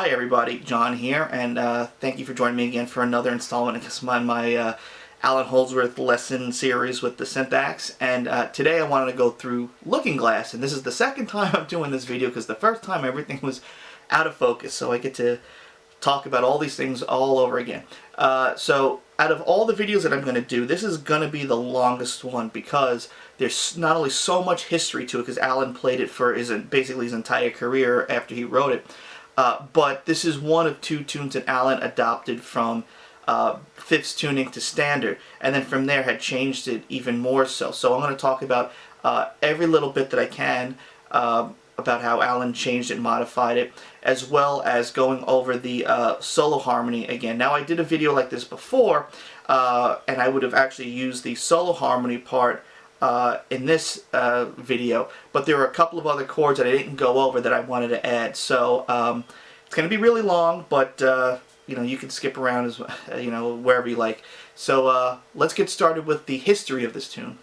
Hi everybody, John here, and thank you for joining me again for another installment of my Allan Holdsworth lesson series with the SynthAxe. And today I wanted to go through Looking Glass, and this is the second time I'm doing this video because the first time everything was out of focus, so I get to talk about all these things all over again. So out of all the videos that I'm going to do, this is going to be the longest one because there's not only so much history to it, because Allan played it for basically his entire career after he wrote it, but this is one of two tunes that Allan adopted from fifths tuning to standard, and then from there had changed it even more so. So I'm going to talk about every little bit that I can about how Allan changed it and modified it, as well as going over the solo harmony again. Now, I did a video like this before, and I would have actually used the solo harmony part in this video, but there are a couple of other chords that I didn't go over that I wanted to add. So it's going to be really long, but you know, you can skip around as wherever you like. So let's get started with the history of this tune.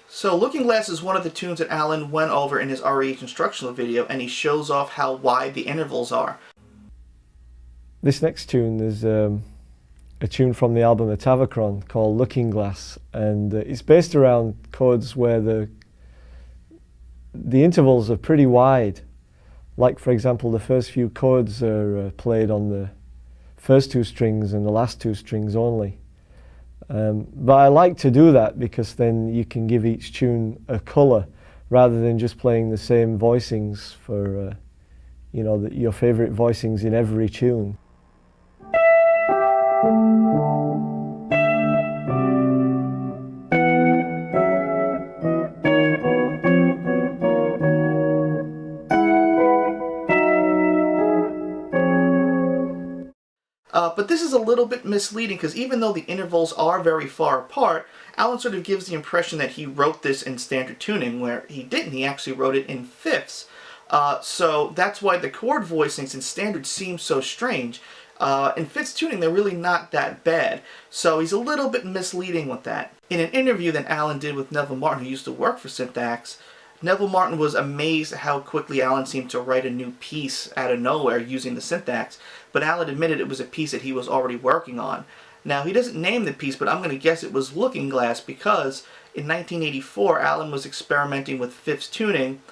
So Looking Glass is one of the tunes that Allan went over in his REH instructional video, and he shows off how wide the intervals are. This next tune is a tune from the album Atavachron called Looking Glass, and it's based around chords where the intervals are pretty wide. Like, for example, the first few chords are played on the first two strings and the last two strings only. But I like to do that because then you can give each tune a colour rather than just playing the same voicings for your favourite voicings in every tune. But this is a little bit misleading because even though the intervals are very far apart, Allan sort of gives the impression that he wrote this in standard tuning, where he didn't. He actually wrote it in fifths. So that's why the chord voicings in standard seem so strange. In fifths tuning, they're really not that bad. So he's a little bit misleading with that. In an interview that Allan did with Neville Martin, who used to work for SynthAxe, Neville Martin was amazed at how quickly Allan seemed to write a new piece out of nowhere using the SynthAxe, but Allan admitted it was a piece that he was already working on. Now, he doesn't name the piece, but I'm going to guess it was Looking Glass because in 1984, Allan was experimenting with fifths tuning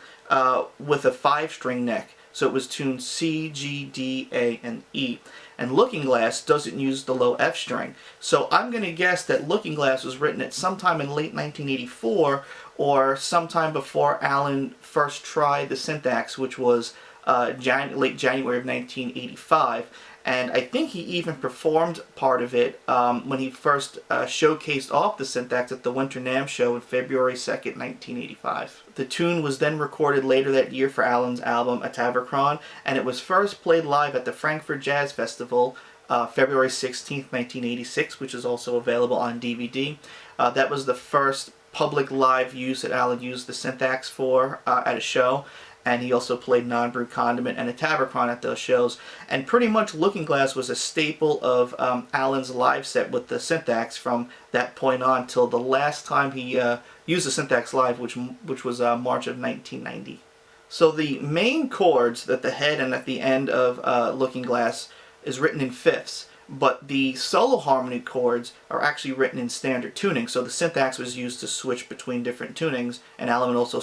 with a 5-string neck. So it was tuned C, G, D, A, and E. And Looking Glass doesn't use the low F string. So I'm going to guess that Looking Glass was written at sometime in late 1984 or sometime before Allan first tried the SynthAxe, which was late January of 1985. And I think he even performed part of it when he first showcased off the SynthAxe at the Winter NAMM show on February 2nd, 1985. The tune was then recorded later that year for Allan's album Atavachron, and it was first played live at the Frankfurt Jazz Festival February 16th, 1986, which is also available on DVD. That was the first public live use that Allan used the SynthAxe for at a show. And he also played Non-Brew Condiment and Atavachron at those shows. And pretty much Looking Glass was a staple of Allan's live set with the SynthAxe from that point on till the last time he used the SynthAxe live, which was March of 1990. So the main chords at the head and at the end of Looking Glass is written in fifths, but the solo harmony chords are actually written in standard tuning. So the SynthAxe was used to switch between different tunings, and Allan would also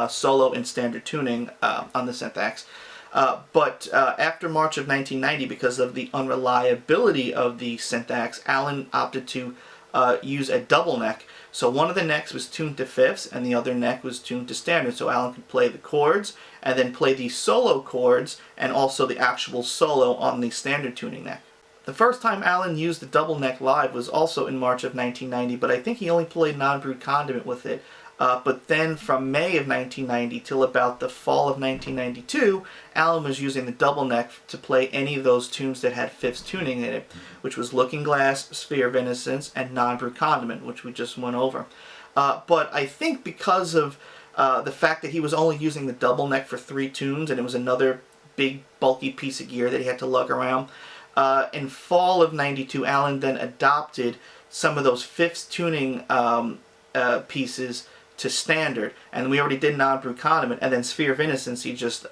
solo in standard tuning on the SynthAxe. But after March of 1990, because of the unreliability of the SynthAxe, Allan opted to use a double neck. So one of the necks was tuned to fifths, and the other neck was tuned to standard. So Allan could play the chords, and then play the solo chords, and also the actual solo on the standard tuning neck. The first time Allan used the double neck live was also in March of 1990, but I think he only played Non-Brewed Condiment with it. But then from May of 1990 till about the fall of 1992, Allan was using the double neck to play any of those tunes that had fifths tuning in it, which was Looking Glass, Sphere of Innocence, and Non-Brewed Condiment, which we just went over. But I think because of the fact that he was only using the double neck for 3 tunes, and it was another big bulky piece of gear that he had to lug around, in fall of '92, Allan then adopted some of those fifths tuning pieces to standard, and we already did Non-Brew Condiment, and then Sphere of Innocence he just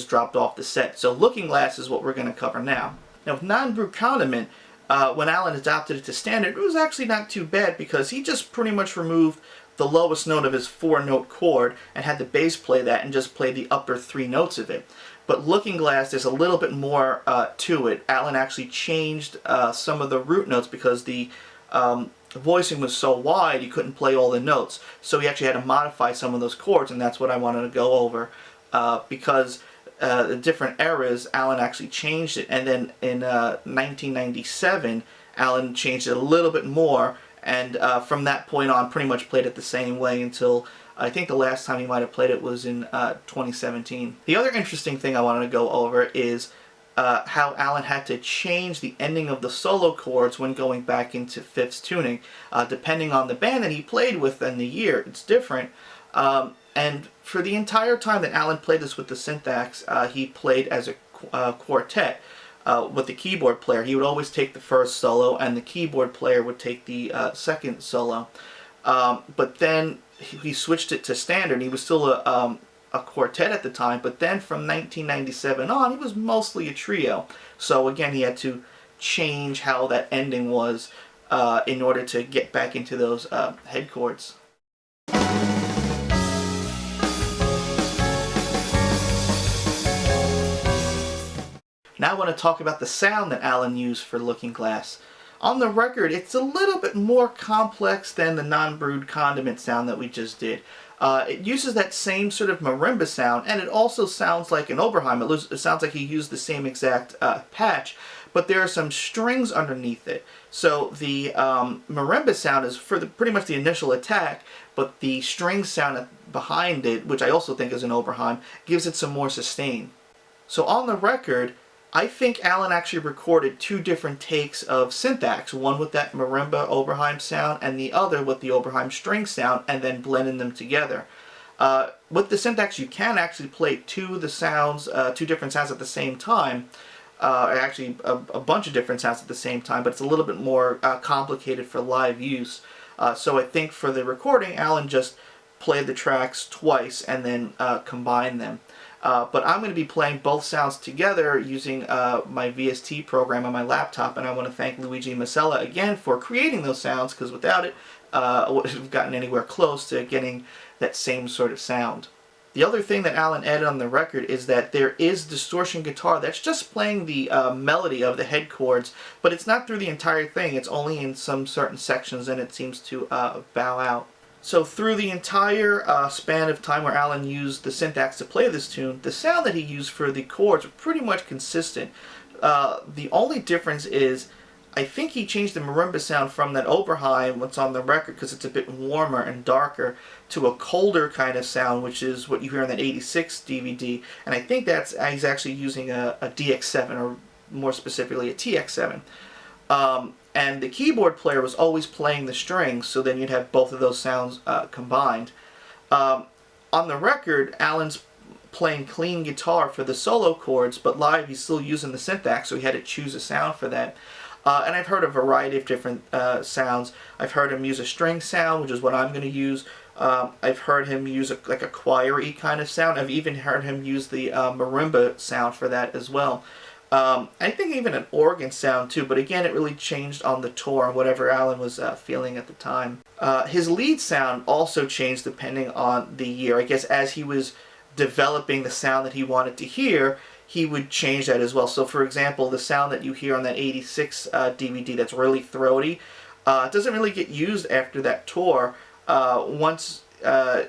dropped off the set. So Looking Glass is what we're going to cover now. Now with Non-Brew Condiment, when Allan adopted it to standard, it was actually not too bad because he just pretty much removed the lowest note of his 4-note chord and had the bass play that and just play the upper 3 notes of it. But Looking Glass, there's a little bit more to it. Allan actually changed some of the root notes because the voicing was so wide you couldn't play all the notes. So he actually had to modify some of those chords, and that's what I wanted to go over. Because the different eras, Allan actually changed it. And then in 1997, Allan changed it a little bit more, and from that point on pretty much played it the same way until I think the last time he might have played it was in 2017. The other interesting thing I wanted to go over is how Allan had to change the ending of the solo chords when going back into fifths tuning. Depending on the band that he played with and the year, it's different. And for the entire time that Allan played this with the SynthAxe, he played as a quartet. With the keyboard player, he would always take the first solo, and the keyboard player would take the second solo. But then he switched it to standard. He was still a quartet at the time, but then from 1997 on, he was mostly a trio. So again, he had to change how that ending was in order to get back into those head chords. Now I want to talk about the sound that Allan used for Looking Glass. On the record, it's a little bit more complex than the non-brewed condiment sound that we just did. It uses that same sort of marimba sound, and it also sounds like an Oberheim. It sounds like he used the same exact patch, but there are some strings underneath it. So the marimba sound is for pretty much the initial attack, but the string sound behind it, which I also think is an Oberheim, gives it some more sustain. So on the record, I think Allan actually recorded 2 different takes of SynthAxe, one with that marimba Oberheim sound and the other with the Oberheim string sound, and then blending them together. With the SynthAxe, you can actually play 2 different sounds at the same time. Actually, a bunch of different sounds at the same time, but it's a little bit more complicated for live use. So I think for the recording, Allan just played the tracks twice and then combined them. But I'm going to be playing both sounds together using my VST program on my laptop, and I want to thank Luigi Masella again for creating those sounds, because without it, I wouldn't have gotten anywhere close to getting that same sort of sound. The other thing that Allan added on the record is that there is distortion guitar that's just playing the melody of the head chords, but it's not through the entire thing. It's only in some certain sections, and it seems to bow out. So through the entire span of time where Allan used the SynthAxe to play this tune, the sound that he used for the chords were pretty much consistent. The only difference is, I think he changed the marimba sound from that Oberheim, what's on the record, because it's a bit warmer and darker, to a colder kind of sound, which is what you hear on that 86 DVD. And I think he's actually using a DX7, or more specifically a TX7. And the keyboard player was always playing the strings, so then you'd have both of those sounds combined. On the record, Allan's playing clean guitar for the solo chords, but live he's still using the SynthAxe, so he had to choose a sound for that. And I've heard a variety of different sounds. I've heard him use a string sound, which is what I'm going to use. I've heard him use like a choir-y kind of sound. I've even heard him use the marimba sound for that as well. I think even an organ sound too, but again it really changed on the tour and whatever Allan was feeling at the time. His lead sound also changed depending on the year. I guess as he was developing the sound that he wanted to hear, he would change that as well. So for example, the sound that you hear on that 86 DVD that's really throaty, doesn't really get used after that tour. Once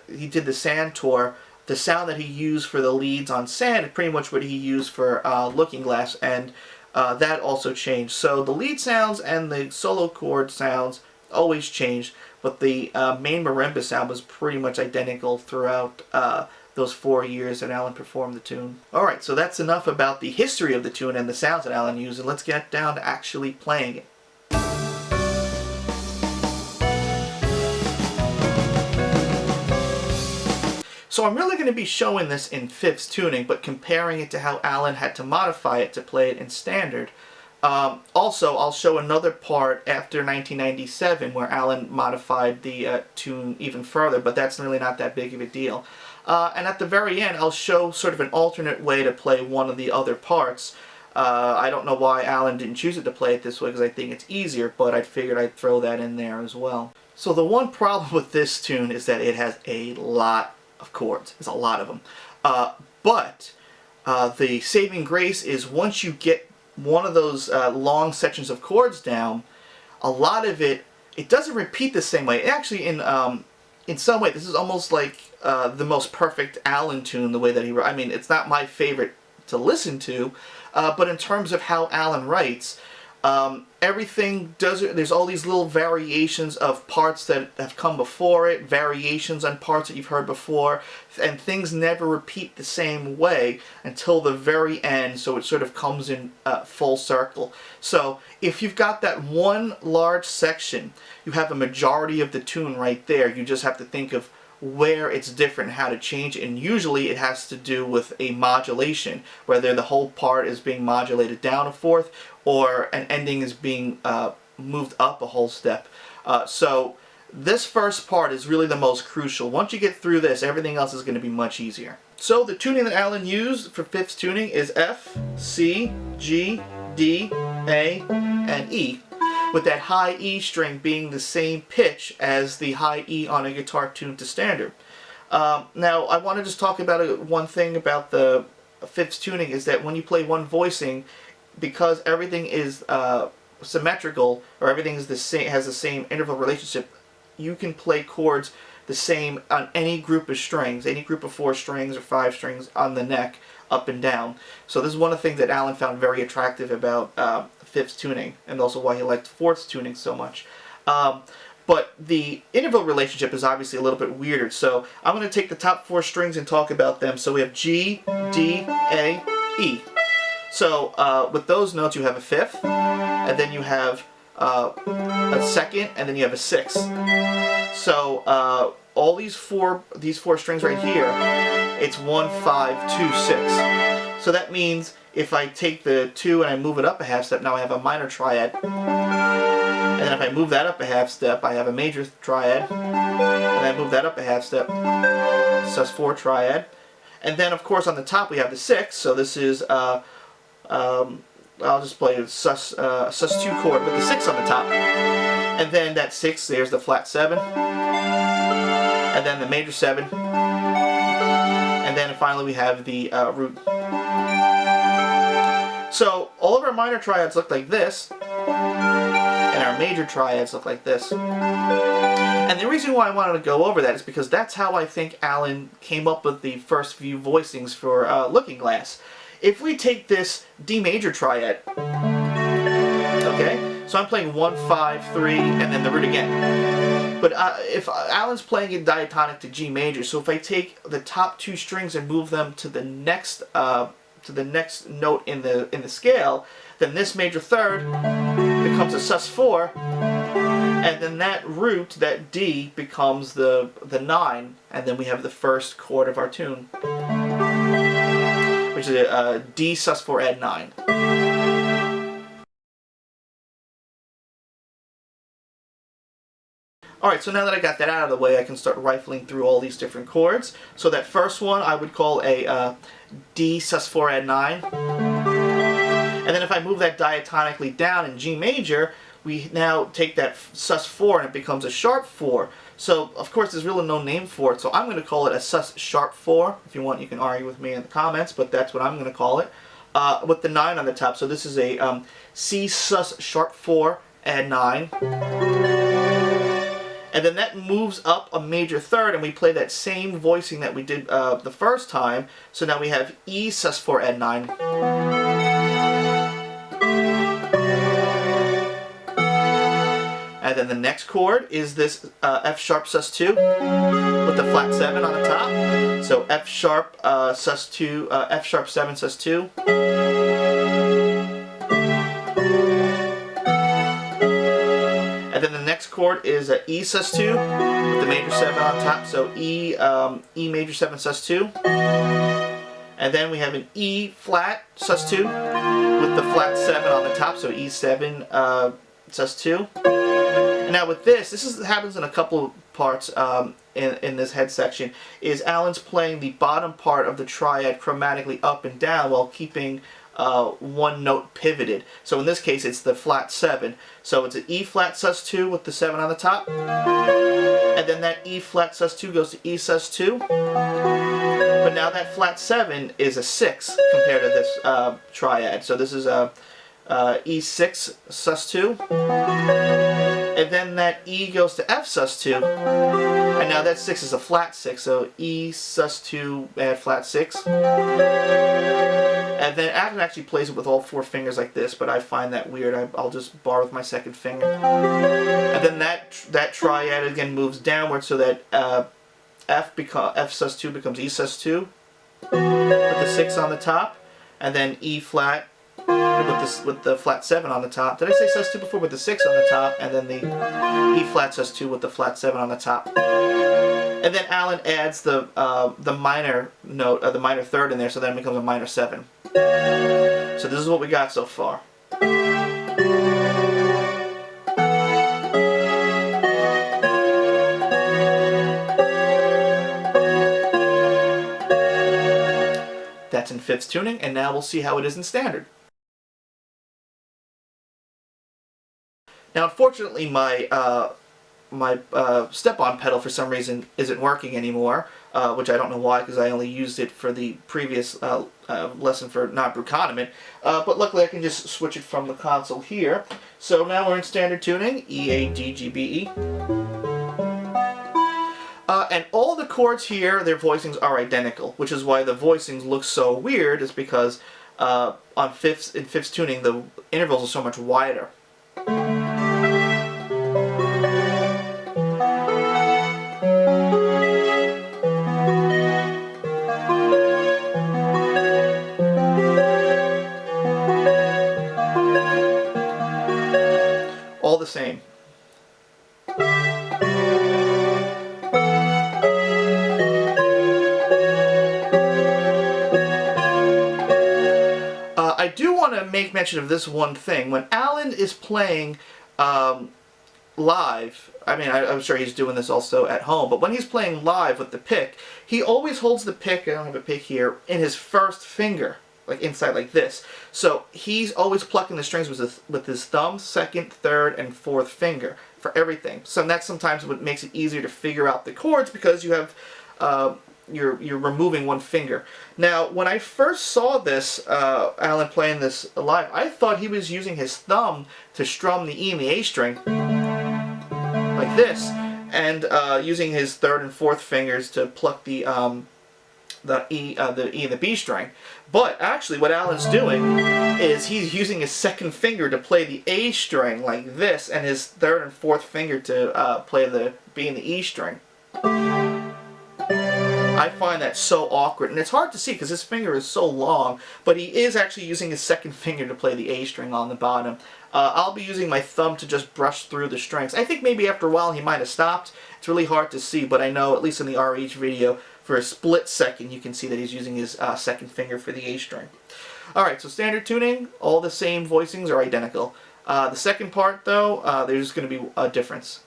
he did the Sand tour, the sound that he used for the leads on Sand is pretty much what he used for Looking Glass, and that also changed. So the lead sounds and the solo chord sounds always changed, but the main marimba sound was pretty much identical throughout those 4 years that Allan performed the tune. Alright, so that's enough about the history of the tune and the sounds that Allan used, and let's get down to actually playing it. So I'm really going to be showing this in fifths tuning, but comparing it to how Allan had to modify it to play it in standard. Also, I'll show another part after 1997 where Allan modified the tune even further, but that's really not that big of a deal. And at the very end, I'll show sort of an alternate way to play one of the other parts. I don't know why Allan didn't choose it to play it this way, because I think it's easier, but I figured I'd throw that in there as well. So the one problem with this tune is that it has a lot of chords. There's a lot of them. But the saving grace is once you get one of those long sections of chords down, a lot of it doesn't repeat the same way. Actually, in some way, this is almost like the most perfect Allan tune, the way that he wrote. I mean, it's not my favorite to listen to, but in terms of how Allan writes, everything does. There's all these little variations of parts that have come before it, variations on parts that you've heard before, and things never repeat the same way until the very end, so it sort of comes in full circle. So if you've got that one large section, you have a majority of the tune right there. You just have to think of where it's different, how to change it, and usually it has to do with a modulation, whether the whole part is being modulated down a fourth or an ending is being moved up a whole step. So this first part is really the most crucial. Once you get through this, everything else is going to be much easier. So the tuning that Allan used for fifths tuning is F, C, G, D, A, and E, with that high E string being the same pitch as the high E on a guitar tuned to standard. Now, I want to just talk about one thing about the fifths tuning, is that when you play one voicing, because everything is symmetrical, or everything is the same, has the same interval relationship, you can play chords the same on any group of strings, any group of 4 strings or 5 strings on the neck, up and down. So this is one of the things that Allan found very attractive about fifths tuning, and also why he liked fourths tuning so much. But the interval relationship is obviously a little bit weirder, so I'm going to take the top 4 strings and talk about them. So we have G, D, A, E. So with those notes you have a fifth, and then you have a second, and then you have a sixth. So all these four strings right here, it's 1, 5, 2, 6. So that means if I take the 2 and I move it up a half step, now I have a minor triad. And then if I move that up a half step, I have a major triad. And I move that up a half step, sus4 triad. And then of course on the top we have the 6. So this is I'll just play a sus2 chord with the 6 on the top. And then that 6, there's the flat 7. And then the major 7. And then finally we have the root. So all of our minor triads look like this, and our major triads look like this. And the reason why I wanted to go over that is because that's how I think Allan came up with the first few voicings for Looking Glass. If we take this D major triad, okay, so I'm playing 1, 5, 3, and then the root again. But if Allan's playing in diatonic to G major, so if I take the top 2 strings and move them to the next note in the scale, then this major third becomes a sus4, and then that root, that D, becomes the 9, and then we have the first chord of our tune, which is a D sus4 add 9. Alright, so now that I got that out of the way, I can start rifling through all these different chords. So that first one I would call a D sus4 add 9. And then if I move that diatonically down in G major, we now take that sus4 and it becomes a sharp 4. So of course there's really no name for it, so I'm going to call it a sus sharp 4. If you want, you can argue with me in the comments, but that's what I'm going to call it. With the 9 on the top, so this is a C sus sharp 4 add 9. And then that moves up a major third, and we play that same voicing that we did the first time. So now we have E sus4 add 9. And then the next chord is this F sharp sus2 with the flat 7 on the top. So F sharp sus2, F sharp 7 sus2. And then the next chord is E sus2 with the major 7 on top, so E major 7 sus2. And then we have an E flat sus2 with the flat 7 on the top, so E7 sus2. And now with this happens in a couple of parts in this head section, is Allan's playing the bottom part of the triad chromatically up and down while keeping one note pivoted. So in this case it's the flat 7. So it's an E flat sus2 with the 7 on the top. And then that E flat sus2 goes to E sus2. But now that flat 7 is a 6 compared to this triad. So this is a E6 sus2. And then that E goes to F sus2. And now that 6 is a flat 6. So E sus2 add flat 6. And then Allan actually plays it with all 4 fingers like this, but I find that weird. I'll just bar with my second finger. And then that triad again moves downward so that F sus2 becomes E sus2 with the 6 on the top, and then E flat with the flat 7 on the top. Did I say sus2 before? With the 6 on the top, and then the E flat sus2 with the flat 7 on the top. And then Allan adds the minor note, the minor third in there, so then it becomes a minor 7. So this is what we got so far. That's in fifths tuning, and now we'll see how it is in standard. Now, unfortunately, my step-on pedal for some reason isn't working anymore, which I don't know why, because I only used it for the previous lesson for non-brucodiment. But luckily I can just switch it from the console here. So now we're in standard tuning, E, A, D, G, B, E. And all the chords here, their voicings are identical, which is why the voicings look so weird, is because in fifths tuning the intervals are so much wider. All the same. I do want to make mention of this one thing. When Allan is playing live, I mean, I'm sure he's doing this also at home, but when he's playing live with the pick, he always holds the pick, I don't have a pick here, in his first finger, like inside like this. So he's always plucking the strings with his thumb, second, third, and fourth finger for everything. So that's sometimes what makes it easier to figure out the chords, because you have you're removing one finger. Now, when I first saw this, Allan playing this live, I thought he was using his thumb to strum the E and the A string, like this, and using his third and fourth fingers to pluck the E and the B string. But actually, what Allan's doing is he's using his second finger to play the A string like this, and his third and fourth finger to play the B and the E string. I find that so awkward, and it's hard to see because his finger is so long, but he is actually using his second finger to play the A string on the bottom. I'll be using my thumb to just brush through the strings. I think maybe after a while he might have stopped. It's really hard to see, but I know, at least in the RH video, for a split second you can see that he's using his second finger for the A string. Alright, so standard tuning, all the same voicings are identical. The second part, though, there's going to be a difference.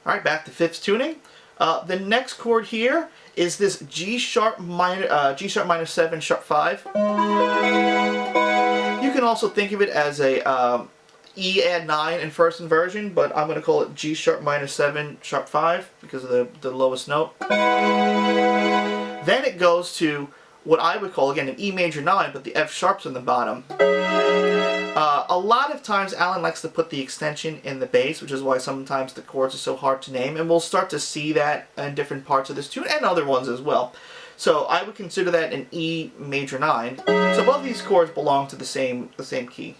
Alright, back to fifths tuning. The next chord here is this G sharp minor 7 sharp 5. You can also think of it as a E add 9 in first inversion, but I'm going to call it G sharp minor 7 sharp 5 because of the lowest note. Then it goes to what I would call, again, an E major 9, but the F sharp's in the bottom. A lot of times Allan likes to put the extension in the bass, which is why sometimes the chords are so hard to name, and we'll start to see that in different parts of this tune and other ones as well. So I would consider that an E major 9. So both of these chords belong to the same key.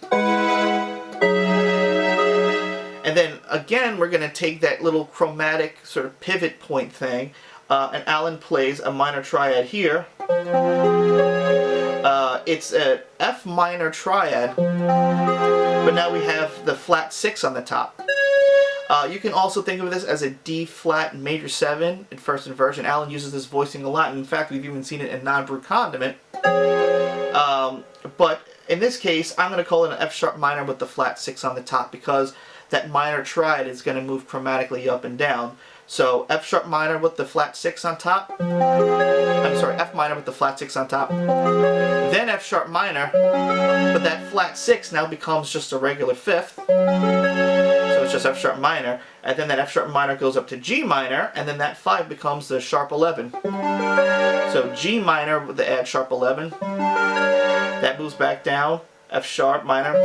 And then again we're going to take that little chromatic sort of pivot point thing, and Allan plays a minor triad here. It's a F minor triad, but now we have the flat 6 on the top. You can also think of this as a D flat major 7 in first inversion. Allan uses this voicing a lot, and in fact we've even seen it in non-brute condiment. But in this case, I'm going to call it an F sharp minor with the flat 6 on the top, because that minor triad is going to move chromatically up and down. So F sharp minor with the flat 6 on top. I'm sorry, F minor with the flat 6 on top. Then F sharp minor, but that flat 6 now becomes just a regular fifth. So it's just F sharp minor, and then that F sharp minor goes up to G minor, and then that 5 becomes the sharp 11. So G minor with the add sharp 11. That moves back down. F sharp minor,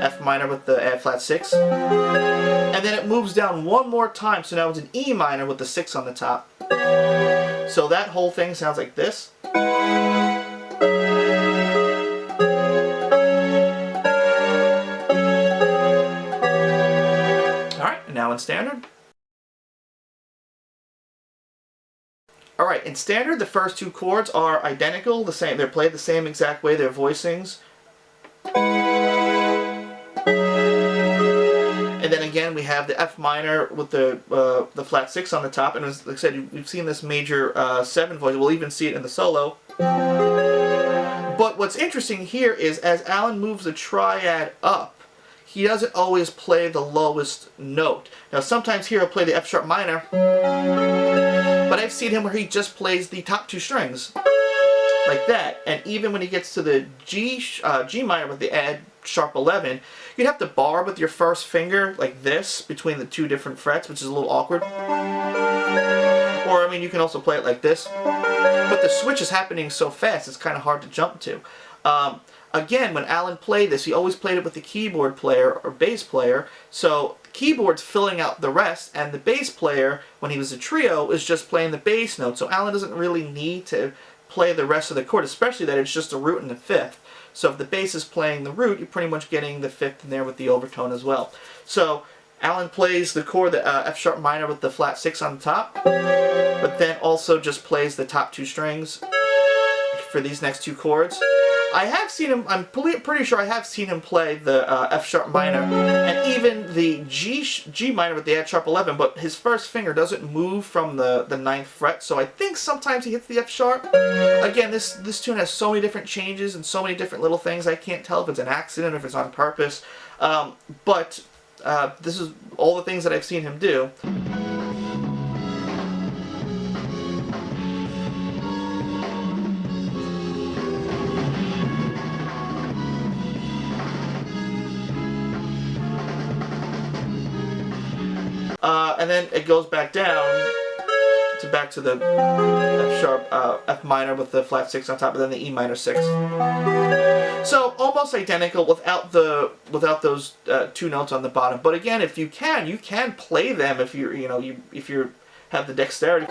F minor with the add flat 6, and then it moves down one more time, so now it's an E minor with the 6 on the top. So that whole thing sounds like this. Alright, and now in standard. Alright, in standard the first two chords are identical, the same, they're played the same exact way, they're voicings. And then again we have the F minor with the flat 6 on the top, and as like I said, we've seen this major 7 voice, we'll even see it in the solo. But what's interesting here is as Allan moves the triad up, he doesn't always play the lowest note. Now sometimes here he'll play the F sharp minor, but I've seen him where he just plays the top 2 strings. Like that, and even when he gets to the G minor with the add sharp 11, you'd have to bar with your first finger like this between the 2 different frets, which is a little awkward. Or I mean, you can also play it like this, but the switch is happening so fast it's kind of hard to jump to. Again, when Allan played this, he always played it with the keyboard player or bass player, so keyboard's filling out the rest, and the bass player, when he was a trio, is just playing the bass note, so Allan doesn't really need to play the rest of the chord, especially that it's just a root and a fifth. So if the bass is playing the root, you're pretty much getting the fifth in there with the overtone as well. So Allan plays the chord, the F sharp minor with the flat 6 on the top, but then also just plays the top 2 strings for these next 2 chords. I have seen him, I'm pretty sure I have seen him play the F sharp minor and even the G minor with the add sharp 11, but his first finger doesn't move from the 9th fret, so I think sometimes he hits the F sharp. Again, this tune has so many different changes and so many different little things, I can't tell if it's an accident or if it's on purpose, but this is all the things that I've seen him do. And then it goes back down to the F sharp, F minor with the flat 6 on top, and then the E minor 6. So almost identical without those 2 notes on the bottom. But again, if you can play them if if you have the dexterity.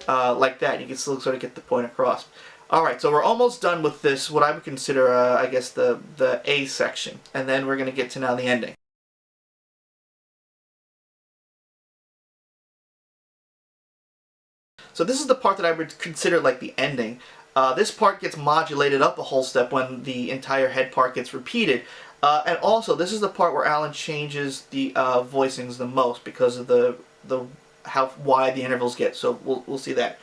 Like that, you can still sort of get the point across. Alright, so we're almost done with this, what I would consider, I guess, the A section. And then we're going to get to now the ending. So this is the part that I would consider like the ending. This part gets modulated up a whole step when the entire head part gets repeated. And also, this is the part where Allan changes the voicings the most because of how wide the intervals get. So we'll see that.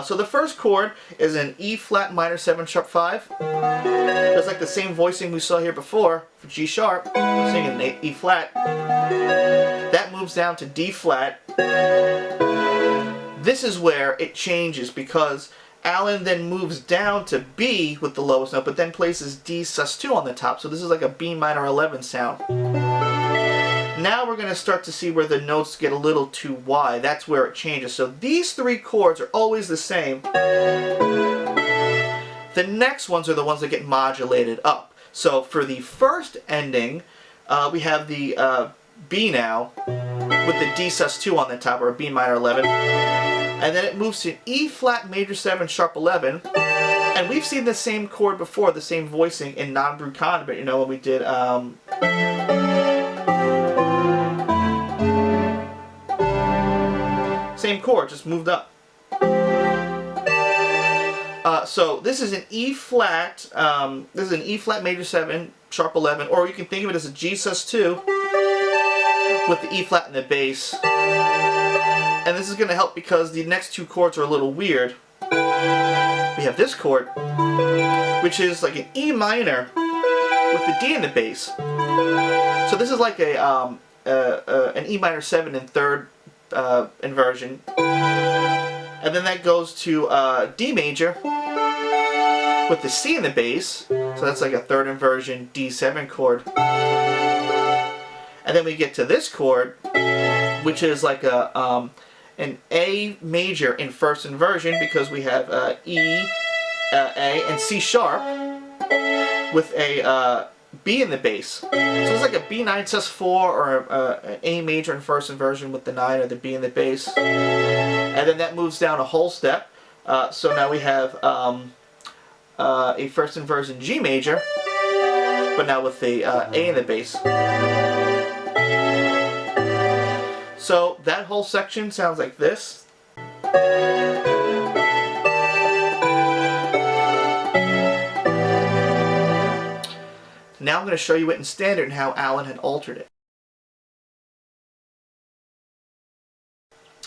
So the first chord is an E flat minor 7 sharp 5. It's like the same voicing we saw here before for G sharp. We're singing an E flat. That moves down to D flat. This is where it changes because Allan then moves down to B with the lowest note, but then places D sus2 on the top. So this is like a B minor 11 sound. Now we're going to start to see where the notes get a little too wide. That's where it changes. So these 3 chords are always the same. The next ones are the ones that get modulated up. So for the first ending, we have the B now with the D sus2 on the top, or a B minor 11. And then it moves to E flat major 7 sharp 11. And we've seen the same chord before, the same voicing in non-brute condiment, you know, when we did same chord, just moved up. So this is an E flat. This is an E flat major 7 sharp 11, or you can think of it as a G sus2 with the E flat in the bass. And this is going to help because the next two chords are a little weird. We have this chord, which is like an E minor with the D in the bass. So this is like an E minor 7 in third inversion. And then that goes to D major with the C in the bass. So that's like a third inversion D7 chord. And then we get to this chord, which is like an A major in first inversion because we have E, A, and C sharp with a B in the bass. So it's like a B9 sus4 or an A major in first inversion with the 9 or the B in the bass. And then that moves down a whole step. So now we have a first inversion G major, but now with the A in the bass. So that whole section sounds like this. Now I'm going to show you it in standard and how Allan had altered it.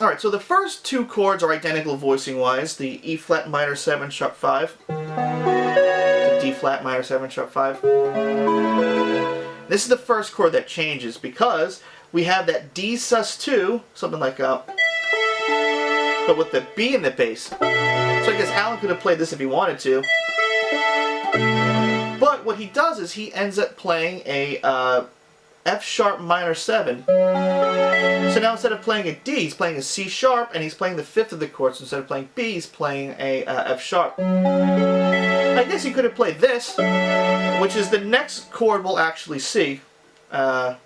Alright, so the first two chords are identical voicing wise, the E flat minor 7 sharp 5, the D flat minor 7 sharp 5. This is the first chord that changes because we have that D sus2, something like but with the B in the bass. So I guess Allan could have played this if he wanted to. But what he does is he ends up playing a F sharp minor 7. So now instead of playing a D, he's playing a C sharp, and he's playing the fifth of the chords. So instead of playing B, he's playing a F sharp. I guess he could have played this, which is the next chord we'll actually see. Could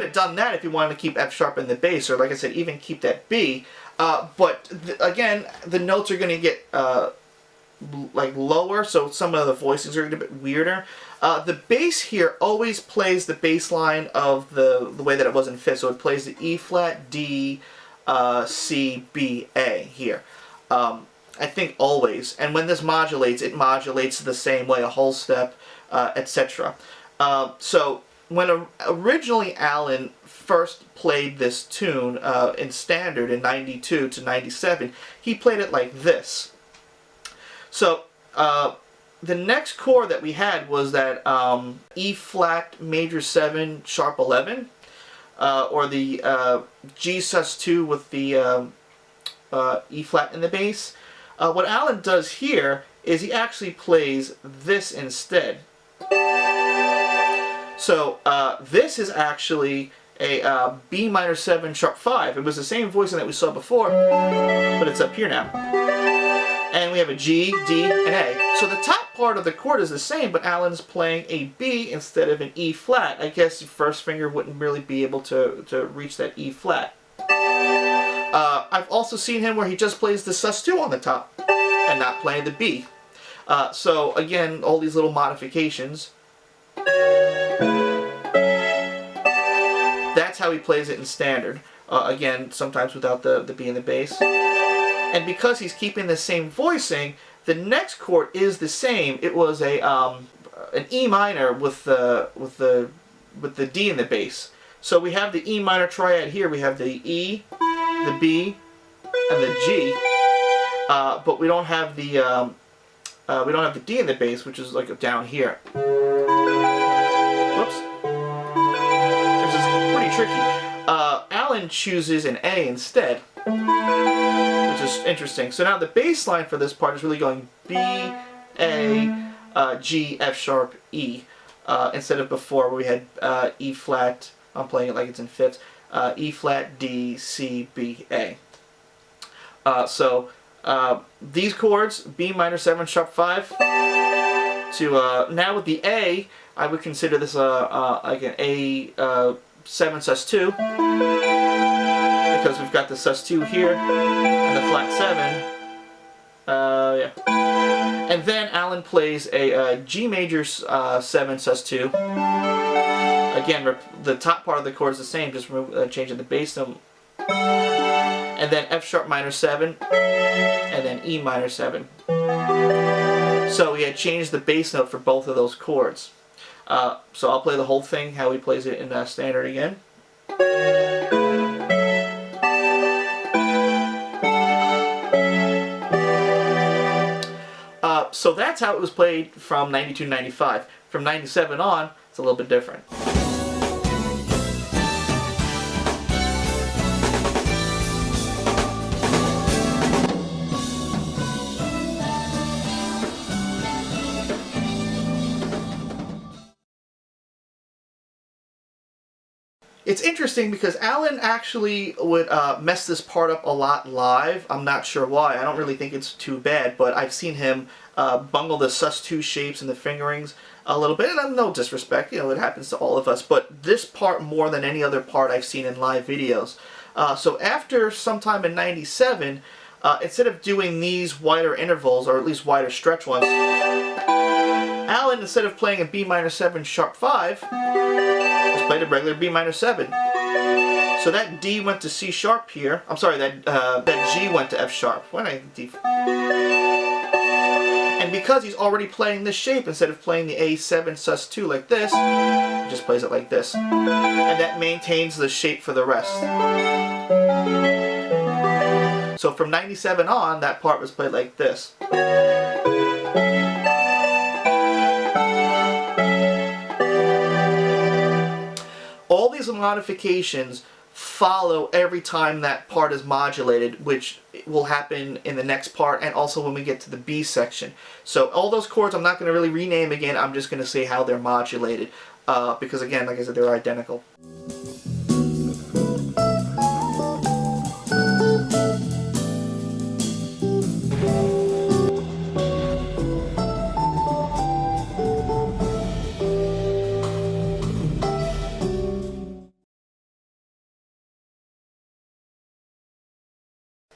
have done that if you wanted to keep F sharp in the bass, or like I said, even keep that B. But again, the notes are going to get like lower, so some of the voicings are a bit weirder. The bass here always plays the bass line of the way that it was in fifth, so it plays the E flat, D, C, B, A here. I think always. And when this modulates, it modulates the same way, a whole step, etc. So when originally Allan first played this tune in standard in 92 to 97, he played it like this. So the next chord that we had was that E flat major 7 sharp 11, or the G sus2 with the E flat in the bass. What Allan does here is he actually plays this instead. So this is actually a B minor 7 sharp 5. It was the same voicing that we saw before, but it's up here now. And we have a G, D, and A. So the top part of the chord is the same, but Allan's playing a B instead of an E flat. I guess your first finger wouldn't really be able to reach that E flat. I've also seen him where he just plays the sus2 on the top and not playing the B. So again, all these little modifications. That's how he plays it in standard. Again, sometimes without the B in the bass. And because he's keeping the same voicing, the next chord is the same. It was a an E minor with the D in the bass. So we have the E minor triad here. We have the E, the B, and the G, but we don't have the D in the bass, which is like down here. Whoops. This is pretty tricky. Allan chooses an A instead, which is interesting. So now the bass line for this part is really going B, A, G, F sharp, E, instead of before where we had E flat. I'm playing it like it's in fifths. E flat, D, C, B, A. So these chords, B minor 7 sharp 5, to now with the A, I would consider this like an A 7 sus2, because we've got the sus2 here and the flat 7. Yeah. And then Allan plays a G major 7 sus2. Again, the top part of the chord is the same, just changing the bass tone. And then F sharp minor 7, and then E minor 7. So he had changed the bass note for both of those chords. So I'll play the whole thing, how he plays it in standard again. So that's how it was played from 92 to 95. From 97 on, it's a little bit different. It's interesting because Allan actually would mess this part up a lot live. I'm not sure why. I don't really think it's too bad, but I've seen him bungle the sus2 shapes and the fingerings a little bit, and I'm no disrespect, you know, it happens to all of us, but this part more than any other part I've seen in live videos. So after sometime in 97, instead of doing these wider intervals, or at least wider stretch ones, Allan, instead of playing a B minor 7 sharp 5, just played a regular B minor 7. So that D went to C sharp here. I'm sorry, that G went to F sharp. Why did I D? And because he's already playing this shape, instead of playing the A7 sus2 like this, he just plays it like this. And that maintains the shape for the rest. So from 97 on, that part was played like this. All these modifications follow every time that part is modulated, which will happen in the next part and also when we get to the B section. So all those chords I'm not going to really rename again, I'm just going to say how they're modulated, because again, like I said, they're identical.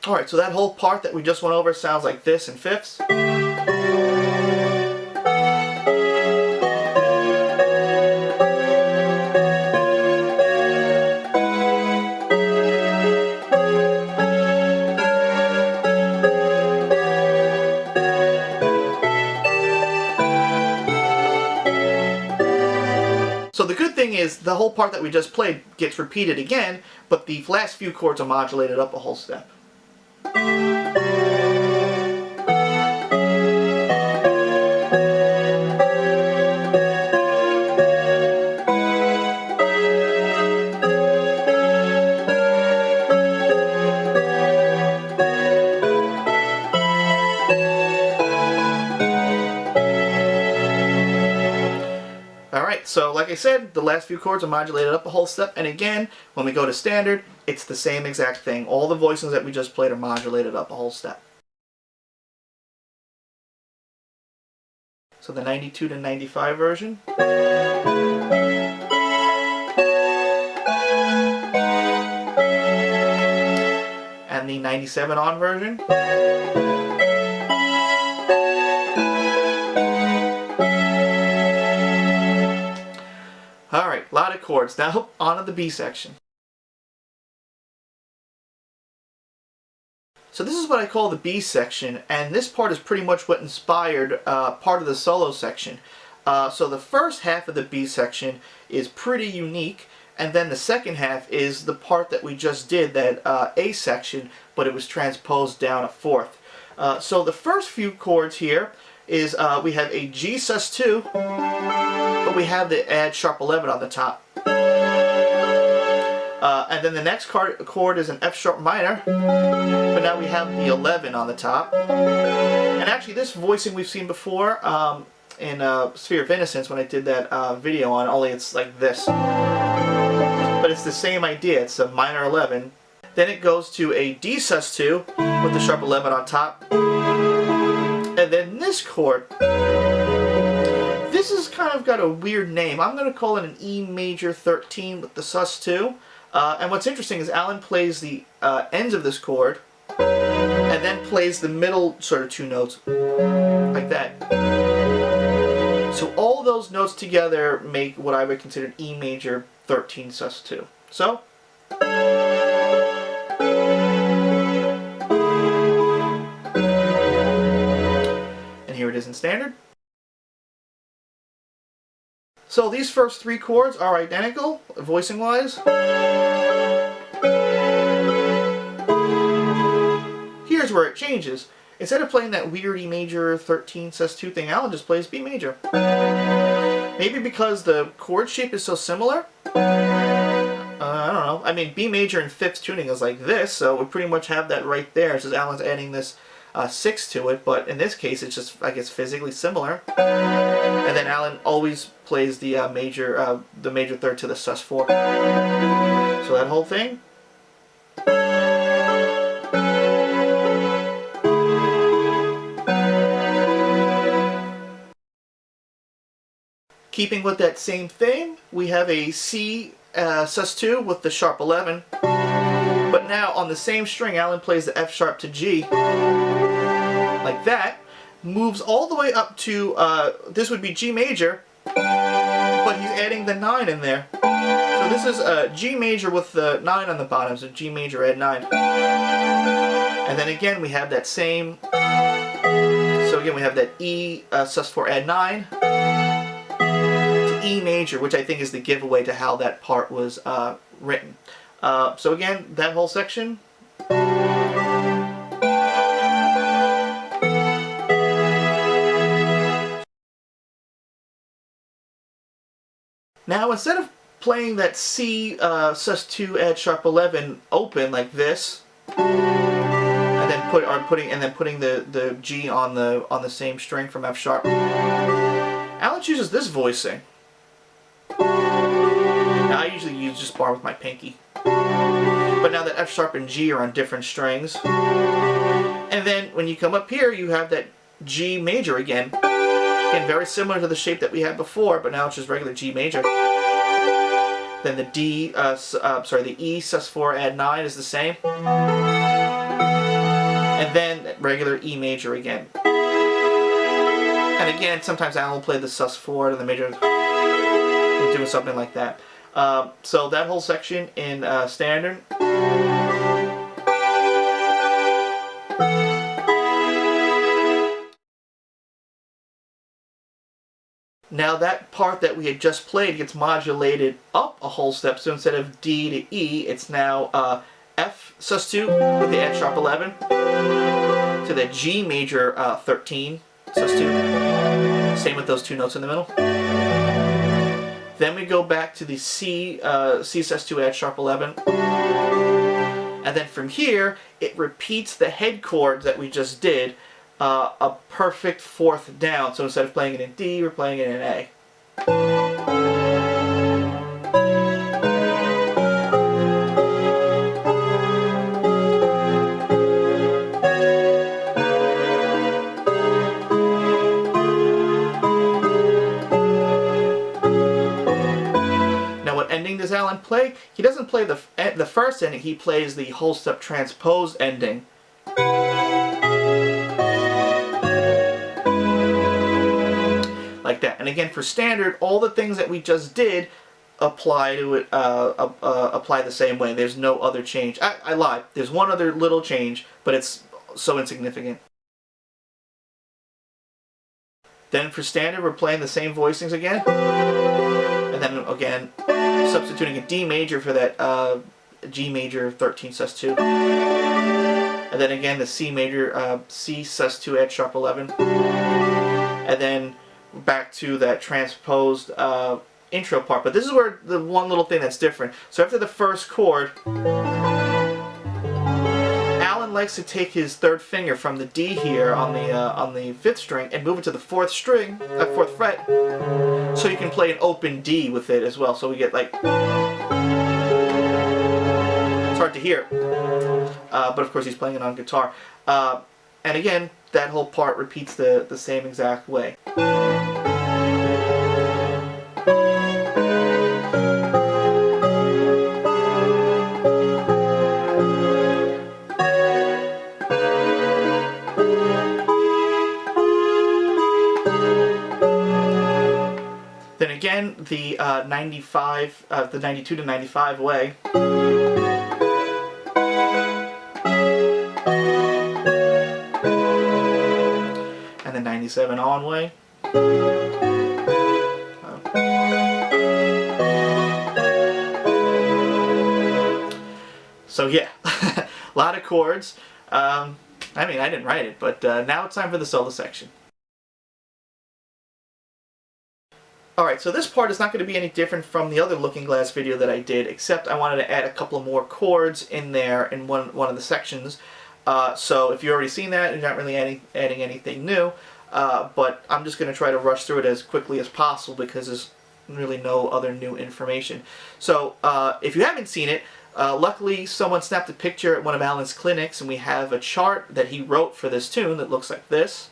Alright, so that whole part that we just went over sounds like this in fifths. So the good thing is the whole part that we just played gets repeated again, but the last few chords are modulated up a whole step. Alright, so like I said, the last few chords are modulated up a whole step, and again, when we go to standard, it's the same exact thing. All the voicings that we just played are modulated up a whole step. So the 92 to 95 version. And the 97 on version. Alright, a lot of chords. Now on to the B section. So this is what I call the B section, and this part is pretty much what inspired part of the solo section. So the first half of the B section is pretty unique, and then the second half is the part that we just did, that A section, but it was transposed down a fourth. So the first few chords here is we have a G sus2, but we have the add sharp 11 on the top. And then the next chord is an F sharp minor, but now we have the 11 on the top. And actually this voicing we've seen before in Sphere of Innocence when I did that video on, only it's like this. But it's the same idea, it's a minor 11. Then it goes to a D sus2 with the sharp 11 on top. And then this chord, this has kind of got a weird name. I'm going to call it an E major 13 with the sus2. And what's interesting is Allan plays the ends of this chord and then plays the middle sort of two notes like that. So all those notes together make what I would consider an E major 13 sus2. So and here it it is in standard. So these first three chords are identical, voicing wise. Here's where it changes. Instead of playing that weird E major 13 sus2 thing, Allan just plays B major. Maybe because the chord shape is so similar? I don't know. I mean, B major in fifth tuning is like this, so we pretty much have that right there. It's just Allan's adding this sixth to it, but in this case, it's just, I guess, physically similar. And then Allan always plays the major third to the sus4. So that whole thing. Keeping with that same thing, we have a C sus2 with the sharp 11. But now on the same string, Allan plays the F sharp to G, like that. Moves all the way up to, this would be G major, but he's adding the 9 in there. So this is G major with the 9 on the bottom, so G major add 9. And then again, we have that same, so again we have that E sus4 add 9. E major, which I think is the giveaway to how that part was written. So again, that whole section. Now instead of playing that C sus2 add sharp 11 open like this, and then putting the G on the same string from F sharp, Allan chooses this voicing. Now I usually use just bar with my pinky. But now that F sharp and G are on different strings. And then when you come up here, you have that G major again. Again, very similar to the shape that we had before, but now it's just regular G major. Then the the E sus4 add 9 is the same. And then regular E major again. And again, sometimes Allan will play the sus4 to the major, doing something like that. So that whole section in standard. Now that part that we had just played gets modulated up a whole step, so instead of D to E, it's now F sus2 with the add sharp 11 to the G major 13 sus2. Same with those two notes in the middle. Then we go back to the C sus2 add sharp 11. And then from here, it repeats the head chords that we just did, a perfect fourth down. So instead of playing it in D, we're playing it in A. Ending does Allan play? He doesn't play the first ending, he plays the whole step transposed ending. Like that. And again, for standard, all the things that we just did apply to it, apply the same way. There's no other change. I lied. There's one other little change, but it's so insignificant. Then for standard, we're playing the same voicings again. And then again, substituting a D major for that G major 13 sus2. And then again the C major, C sus2 add sharp 11. And then back to that transposed intro part. But this is where the one little thing that's different. So after the first chord, Allan likes to take his third finger from the D here on the fifth string and move it to the fourth string, fourth fret, so you can play an open D with it as well. So we get like, it's hard to hear, but of course he's playing it on guitar. And again, that whole part repeats the same exact way. Then again, the 95, the 92 to 95 way. And the 27 on way. So yeah, a lot of chords. I mean, I didn't write it, but now it's time for the solo section. Alright, so this part is not going to be any different from the other Looking Glass video that I did, except I wanted to add a couple of more chords in there in one of the sections. So if you've already seen that, you're not really adding anything new, but I'm just going to try to rush through it as quickly as possible because there's really no other new information. So if you haven't seen it, luckily someone snapped a picture at one of Allan's clinics, and we have a chart that he wrote for this tune that looks like this.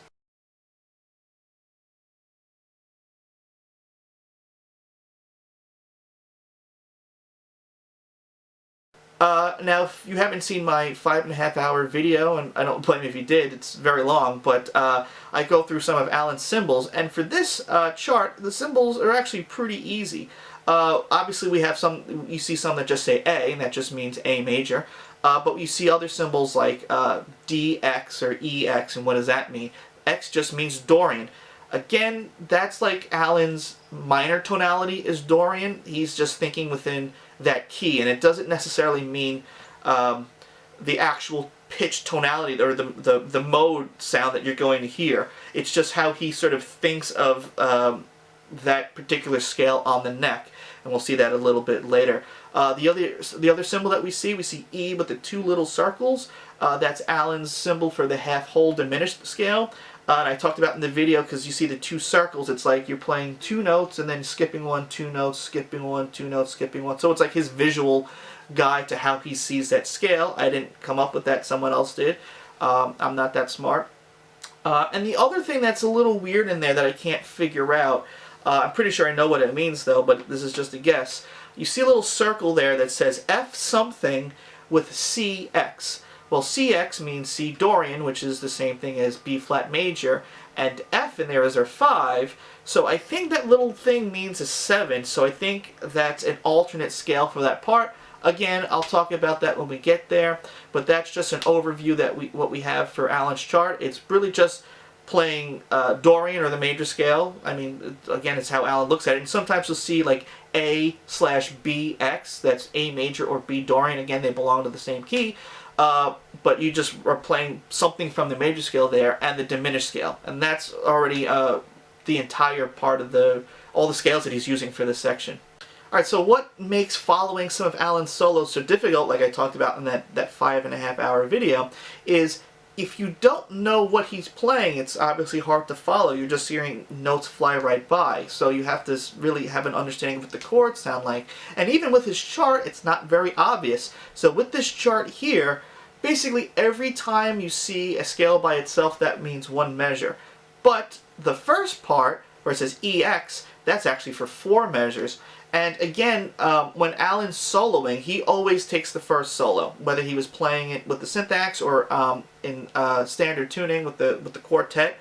Now, if you haven't seen my 5.5-hour video, and I don't blame you if you did, it's very long, but I go through some of Allan's symbols, and for this chart, the symbols are actually pretty easy. Obviously, we have some, you see some that just say A, and that just means A major, but you see other symbols like DX or EX, and what does that mean? X just means Dorian. Again, that's like Allan's minor tonality is Dorian. He's just thinking within that key, and it doesn't necessarily mean the actual pitch tonality or the mode sound that you're going to hear. It's just how he sort of thinks of that particular scale on the neck, and we'll see that a little bit later. The other symbol that we see E with the two little circles. That's Allan's symbol for the half-whole diminished scale. And I talked about in the video, because you see the two circles, it's like you're playing two notes and then skipping one, two notes, skipping one, two notes, skipping one. So it's like his visual guide to how he sees that scale. I didn't come up with that, someone else did. I'm not that smart. And the other thing that's a little weird in there that I can't figure out, I'm pretty sure I know what it means though, but this is just a guess. You see a little circle there that says F something with CX. Well, CX means C Dorian, which is the same thing as B flat major, and F in there is our 5, so I think that little thing means a 7, so I think that's an alternate scale for that part. Again, I'll talk about that when we get there, but that's just an overview that what we have for Allan's chart. It's really just playing Dorian or the major scale. I mean, again, it's how Allan looks at it, and sometimes you'll see like A/BX, that's A major or B Dorian. Again, they belong to the same key. But you just are playing something from the major scale there and the diminished scale, and that's already the entire part of all the scales that he's using for this section. Alright, so what makes following some of Allan's solos so difficult, like I talked about in that 5.5-hour video, is if you don't know what he's playing, it's obviously hard to follow. You're just hearing notes fly right by, so you have to really have an understanding of what the chords sound like. And even with his chart, it's not very obvious. So with this chart here, basically every time you see a scale by itself, that means one measure. But the first part, where it says EX, that's actually for 4 measures. And again, when Allan's soloing, he always takes the first solo, whether he was playing it with the SynthAxe or in standard tuning with the quartet.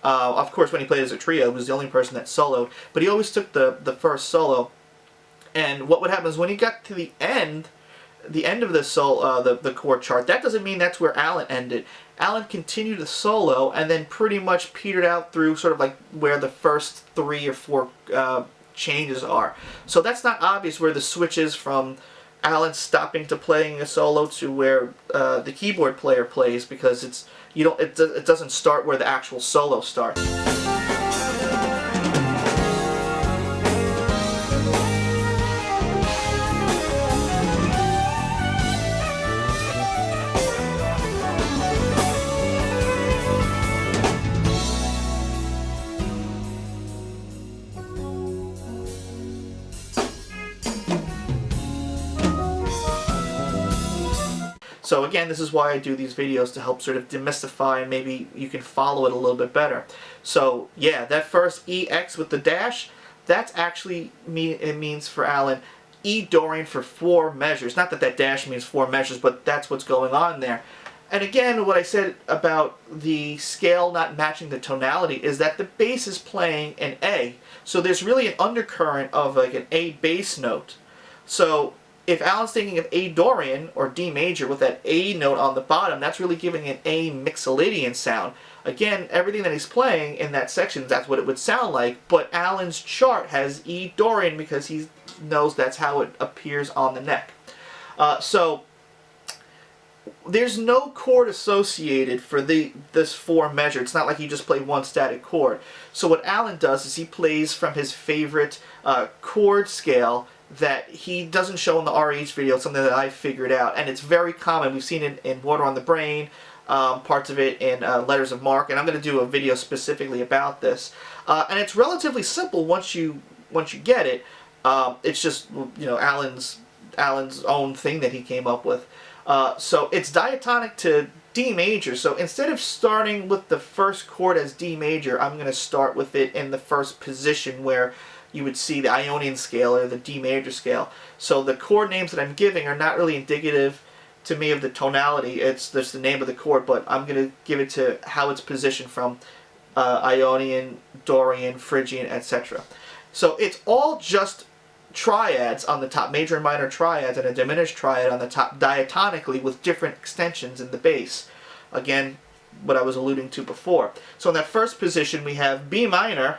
Of course, when he played as a trio, he was the only person that soloed, but he always took the first solo. And what would happen is when he got to the end of the chord chart, that doesn't mean that's where Allan ended. Allan continued the solo and then pretty much petered out through sort of like where the first 3 or 4 changes are. So that's not obvious where the switch is from Allan stopping to playing a solo to where the keyboard player plays, because it doesn't start where the actual solo starts. So again, this is why I do these videos, to help sort of demystify, and maybe you can follow it a little bit better. So yeah, that first EX with the dash, that's actually it means for Allan E Dorian for 4 measures. Not that that dash means 4 measures, but that's what's going on there. And again, what I said about the scale not matching the tonality is that the bass is playing an A. So there's really an undercurrent of like an A bass note. So if Allan's thinking of A Dorian or D major with that A note on the bottom, that's really giving an A Mixolydian sound. Again, everything that he's playing in that section, that's what it would sound like, but Allan's chart has E Dorian because he knows that's how it appears on the neck. So there's no chord associated for this 4 measure. It's not like you just play one static chord. So what Allan does is he plays from his favorite chord scale that he doesn't show in the RH video. It's something that I figured out, and it's very common. We've seen it in Water on the Brain, parts of it in Letters of Marque, and I'm going to do a video specifically about this. And it's relatively simple once you get it. It's just, you know, Allan's own thing that he came up with. So it's diatonic to D major. So instead of starting with the first chord as D major, I'm going to start with it in the first position where you would see the Ionian scale or the D major scale. So the chord names that I'm giving are not really indicative to me of the tonality. It's just the name of the chord, but I'm going to give it to how it's positioned from Ionian, Dorian, Phrygian, etc. So it's all just triads on the top, major and minor triads, and a diminished triad on the top diatonically with different extensions in the bass. Again, what I was alluding to before. So in that first position we have B minor,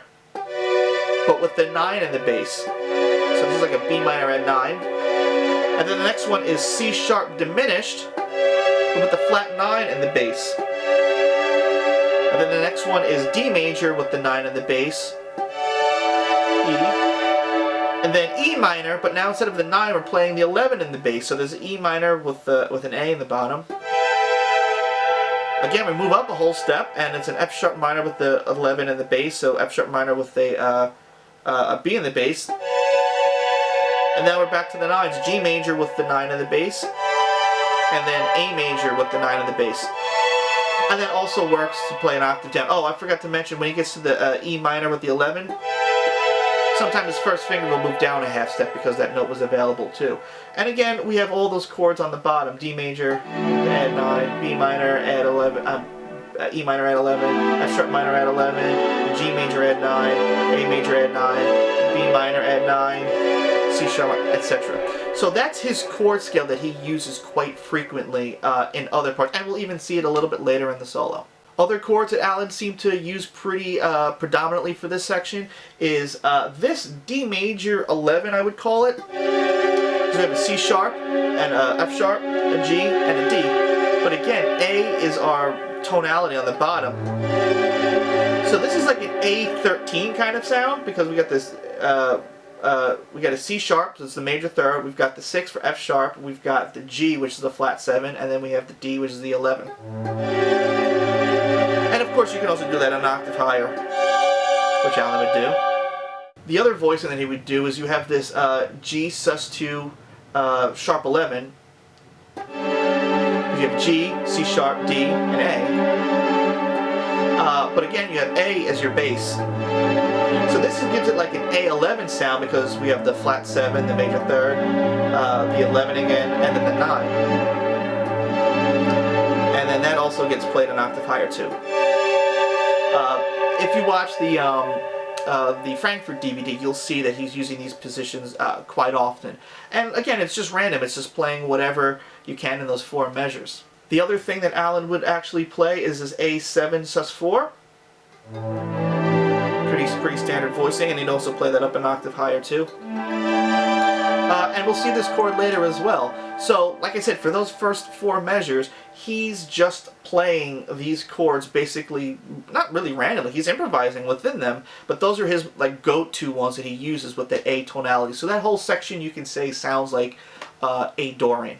but with the 9 in the bass. So this is like a B minor at 9. And then the next one is C sharp diminished, but with the flat 9 in the bass. And then the next one is D major with the 9 in the bass. E. And then E minor, but now instead of the 9 we're playing the 11 in the bass. So there's an E minor with an A in the bottom. Again, we move up a whole step, and it's an F sharp minor with the 11 in the bass. So F sharp minor with a B in the bass. And then we're back to the 9s. G major with the 9 in the bass. And then A major with the 9 in the bass. And that also works to play an octave down. Oh, I forgot to mention, when he gets to the E minor with the 11, sometimes his first finger will move down a half step because that note was available too. And again, we have all those chords on the bottom. D major, add 9, B minor, add 11, E minor, add 11, F sharp minor, add 11, G major, add 9, A major, add 9, B minor, add 9, C sharp, etc. So that's his chord scale that he uses quite frequently in other parts, and we'll even see it a little bit later in the solo. Other chords that Allan seemed to use pretty predominantly for this section is this D major 11, I would call it. So we have a C sharp, and a F sharp, a G, and a D. But again, A is our tonality on the bottom. So this is like an A13 kind of sound, because we got this, we got a C sharp, so it's the major third, we've got the 6 for F sharp, we've got the G, which is the flat 7, and then we have the D, which is the 11. And of course you can also do that an octave higher, which Allan would do. The other voicing that he would do is you have this G sus2 sharp 11. You have G, C sharp, D, and A. But again, you have A as your bass. So this gives it like an A11 sound because we have the flat 7, the major third, the 11 again, and then the 9. And then that also gets played an octave higher too. If you watch the Frankfurt DVD, you'll see that he's using these positions quite often. And again, it's just random. It's just playing whatever you can in those 4 measures. The other thing that Allan would actually play is this A7 sus4. Pretty standard voicing, and he'd also play that up an octave higher too. And we'll see this chord later as well. So, like I said, for those first 4 measures, he's just playing these chords basically, not really randomly, he's improvising within them, but those are his like go-to ones that he uses with the A tonality. So that whole section, you can say, sounds like A Dorian.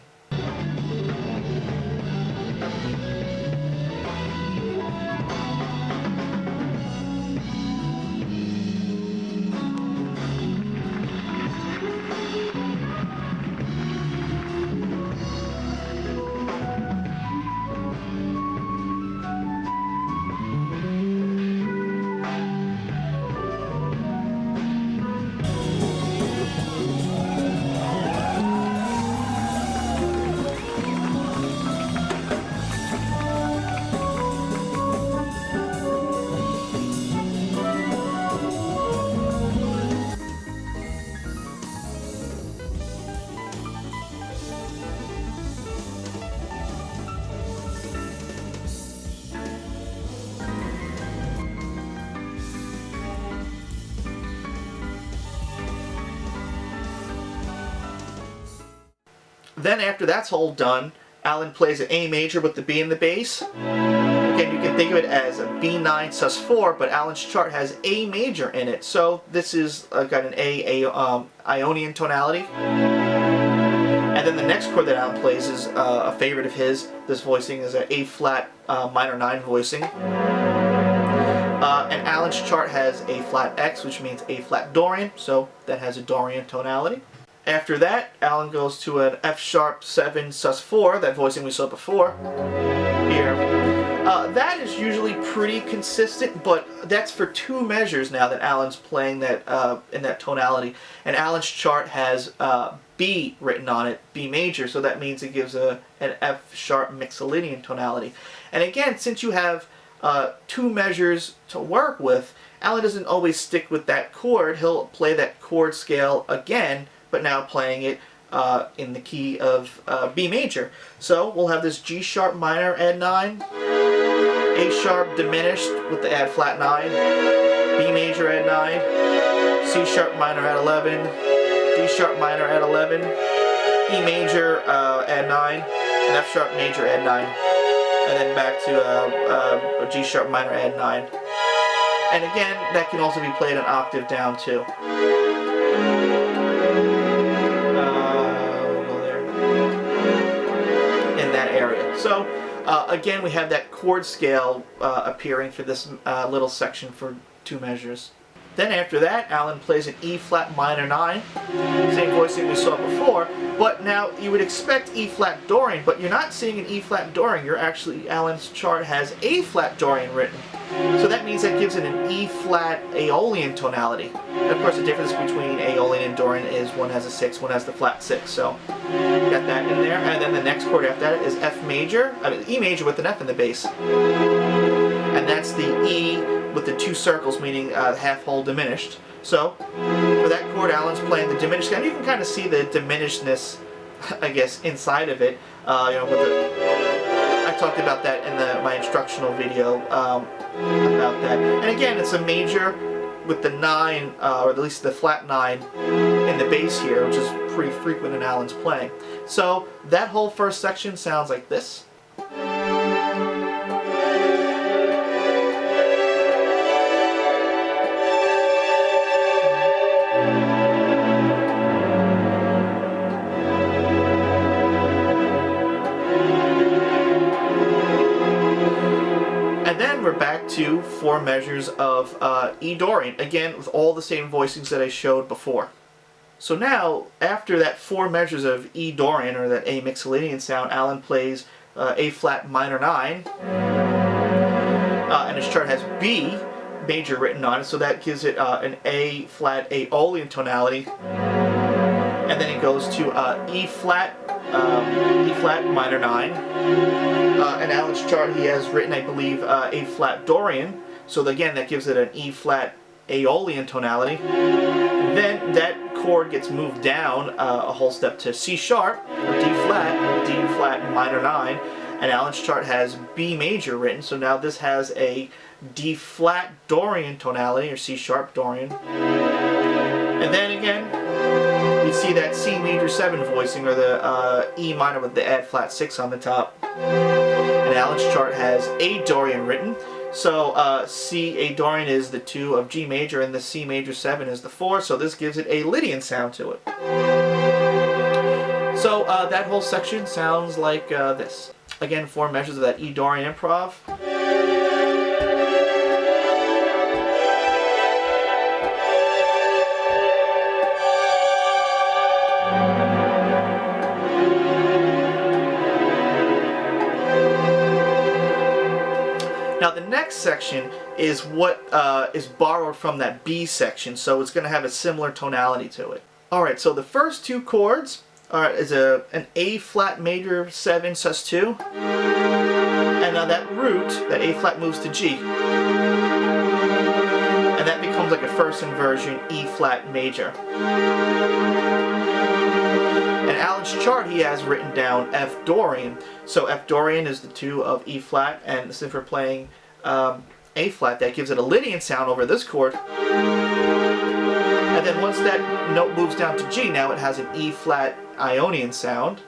Then after that's all done, Allan plays an A major with the B in the bass. Again, you can think of it as a B9 sus4, but Allan's chart has A major in it. So this is got an Ionian tonality. And then the next chord that Allan plays is a favorite of his. This voicing is an A flat minor 9 voicing. And Allan's chart has A flat X, which means A flat Dorian, so that has a Dorian tonality. After that, Allan goes to an F sharp 7 sus4, that voicing we saw before, here. That is usually pretty consistent, but that's for 2 measures now that Allan's playing that in that tonality. And Allan's chart has B written on it, B major, so that means it gives an F sharp mixolydian tonality. And again, since you have 2 measures to work with, Allan doesn't always stick with that chord. He'll play that chord scale again, but now playing it in the key of B major. So we'll have this G sharp minor add 9, A sharp diminished with the add flat 9, B major add 9, C sharp minor add 11, D sharp minor add 11, E major add 9, and F sharp major add 9, and then back to a G sharp minor add 9. And again, that can also be played an octave down too. In that area. So again, we have that chord scale appearing for this little section for 2 measures. Then after that, Allan plays an E flat minor 9, same voicing we saw before, but now you would expect E flat Dorian, but you're not seeing an E flat Dorian. You're actually, Allan's chart has A flat Dorian written. So that means that gives it an E flat Aeolian tonality. And of course, the difference between Aeolian and Dorian is one has a 6, one has the flat 6. So got that in there. And then the next chord after that is F major, E major with an F in the bass. And that's the E with the 2 circles, meaning half whole diminished. So for that chord, Allan's playing the diminished, and you can kind of see the diminishedness, I guess, inside of it. You know, with I talked about that in my instructional video about that. And again, it's a major with the 9, or at least the flat 9 in the bass here, which is pretty frequent in Allan's playing. So that whole first section sounds like this. We're back to 4 measures of E Dorian, again with all the same voicings that I showed before. So now, after that 4 measures of E Dorian, or that A mixolydian sound, Allan plays A flat minor 9, and his chart has B major written on it, so that gives it an A flat Aeolian tonality, and then it goes to E flat minor 9. And Allan's chart, he has written, I believe, A flat Dorian. So again, that gives it an E flat Aeolian tonality. Then that chord gets moved down a whole step to C sharp, or D flat minor 9. And Allan's chart has B major written. So now this has a D flat Dorian tonality, or C sharp Dorian. And then again, you see that C major 7 voicing, or the E minor with the add flat 6 on the top. And Allan's chart has A Dorian written. So C, A Dorian is the 2 of G major, and the C major 7 is the 4. So this gives it a Lydian sound to it. So that whole section sounds like this. Again, 4 measures of that E Dorian improv. Now the next section is what is borrowed from that B section, so it's going to have a similar tonality to it. Alright, so the first 2 chords is an A flat major 7 sus2, and now that root, that A flat, moves to G, and that becomes like a first inversion E flat major. And Allan's chart, he has written down F Dorian. So F Dorian is the 2 of E flat, and since we're playing A flat, that gives it a Lydian sound over this chord. And then once that note moves down to G, now it has an E flat Ionian sound.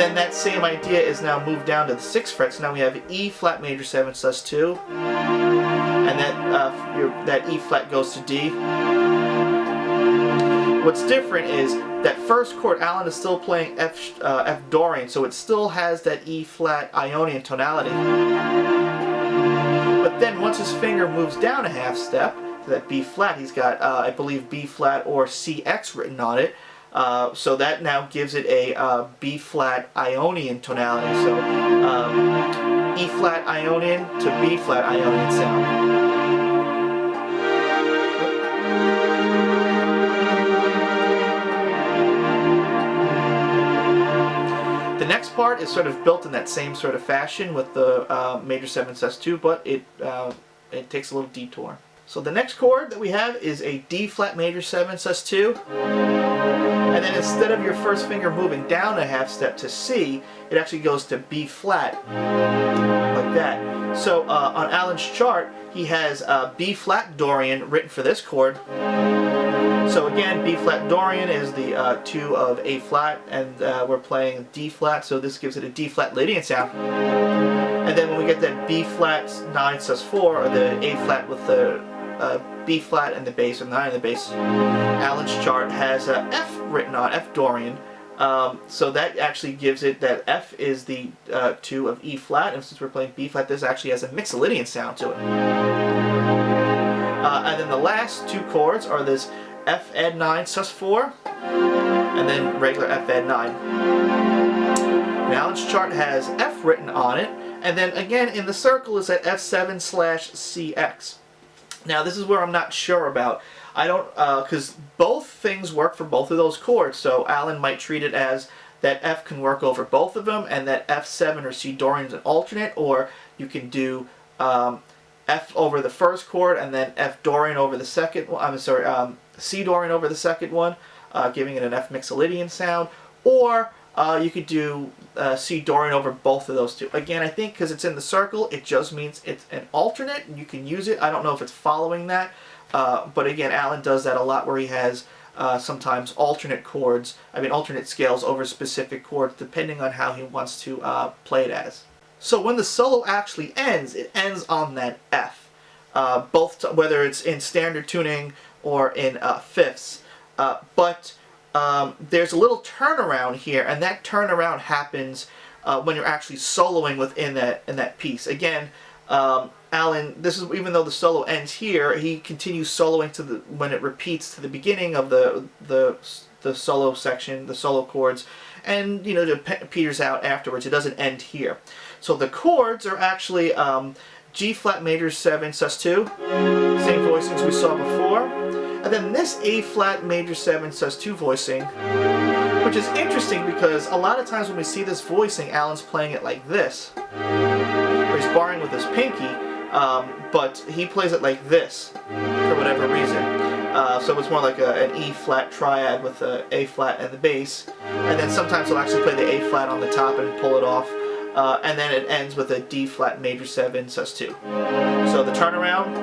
then that same idea is now moved down to the 6th fret. So now we have E flat major 7 sus2, and that E flat goes to D. What's different is that first chord, Allan is still playing F Dorian, so it still has that E flat Ionian tonality. But then once his finger moves down a half step to that B flat, he's got, I believe, B flat or CX written on it. So that now gives it a B flat Ionian tonality. So E flat Ionian to B flat Ionian sound. The next part is sort of built in that same sort of fashion with the major 7 sus2, but it takes a little detour. So the next chord that we have is a D flat major 7 sus2, and then instead of your first finger moving down a half step to C, it actually goes to B flat, like that. So on Allan's chart, he has B flat Dorian written for this chord. So again, B flat Dorian is the 2 of A flat, and we're playing D flat, so this gives it a D flat Lydian sound. And then when we get that B flat 9 sus4, or the A flat with the B flat and the bass, or 9 in the bass, Allan's chart has F written on, F Dorian. So that actually gives it that F is the 2 of E flat, and since we're playing B flat, this actually has a Mixolydian sound to it. And then the last 2 chords are this F add 9 sus4, and then regular F add 9. And Allan's chart has F written on it, and then again in the circle is that F7/CX. Now this is where I'm not sure about. I don't, because both things work for both of those chords, so Allan might treat it as that F can work over both of them, and that F7 or C Dorian is an alternate, or you can do F over the first chord and then F Dorian over the second one. I'm sorry, C Dorian over the second one, giving it an F Mixolydian sound, or you could do C Dorian over both of those two. Again, I think because it's in the circle, it just means it's an alternate, and you can use it. I don't know if it's following that, but again, Allan does that a lot, where he has sometimes alternate chords, alternate scales over specific chords, depending on how he wants to play it as. So when the solo actually ends, it ends on that F, whether it's in standard tuning or in fifths. But there's a little turnaround here, and that turnaround happens when you're actually soloing within that piece. Again, Allan, this is even though the solo ends here, he continues soloing when it repeats to the beginning of the solo section, the solo chords, and it peters out afterwards. It doesn't end here. So the chords are actually G flat major 7 sus2, same voicings we saw before, and then this A flat major 7 sus2 voicing, which is interesting because a lot of times when we see this voicing, Allan's playing it like this, where he's barring with his pinky, but he plays it like this for whatever reason. So it's more like an E flat triad with the A flat and the bass, and then sometimes he'll actually play the A flat on the top and pull it off, and then it ends with a D flat major 7 sus2. So the turnaround.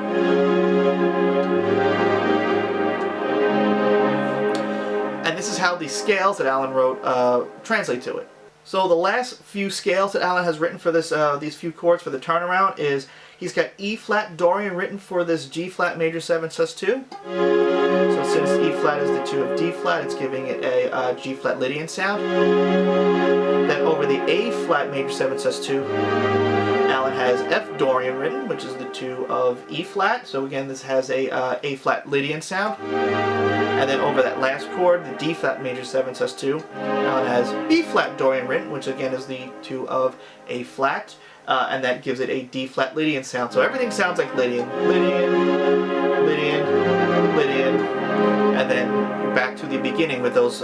And this is how the scales that Allan wrote translate to it. So the last few scales that Allan has written for this, these few chords for the turnaround is, he's got E flat Dorian written for this G flat major 7 sus2. So since E flat is the 2 of D flat, it's giving it a G flat Lydian sound. Then over the A flat major 7 sus2, Allan has F Dorian written, which is the 2 of E flat. So again, this has a A flat Lydian sound. And then over that last chord, the D flat major 7 sus2, Allan has B flat Dorian written, which again is the 2 of A flat. And that gives it a D flat Lydian sound. So everything sounds like Lydian, Lydian, Lydian, Lydian, and then back to the beginning with those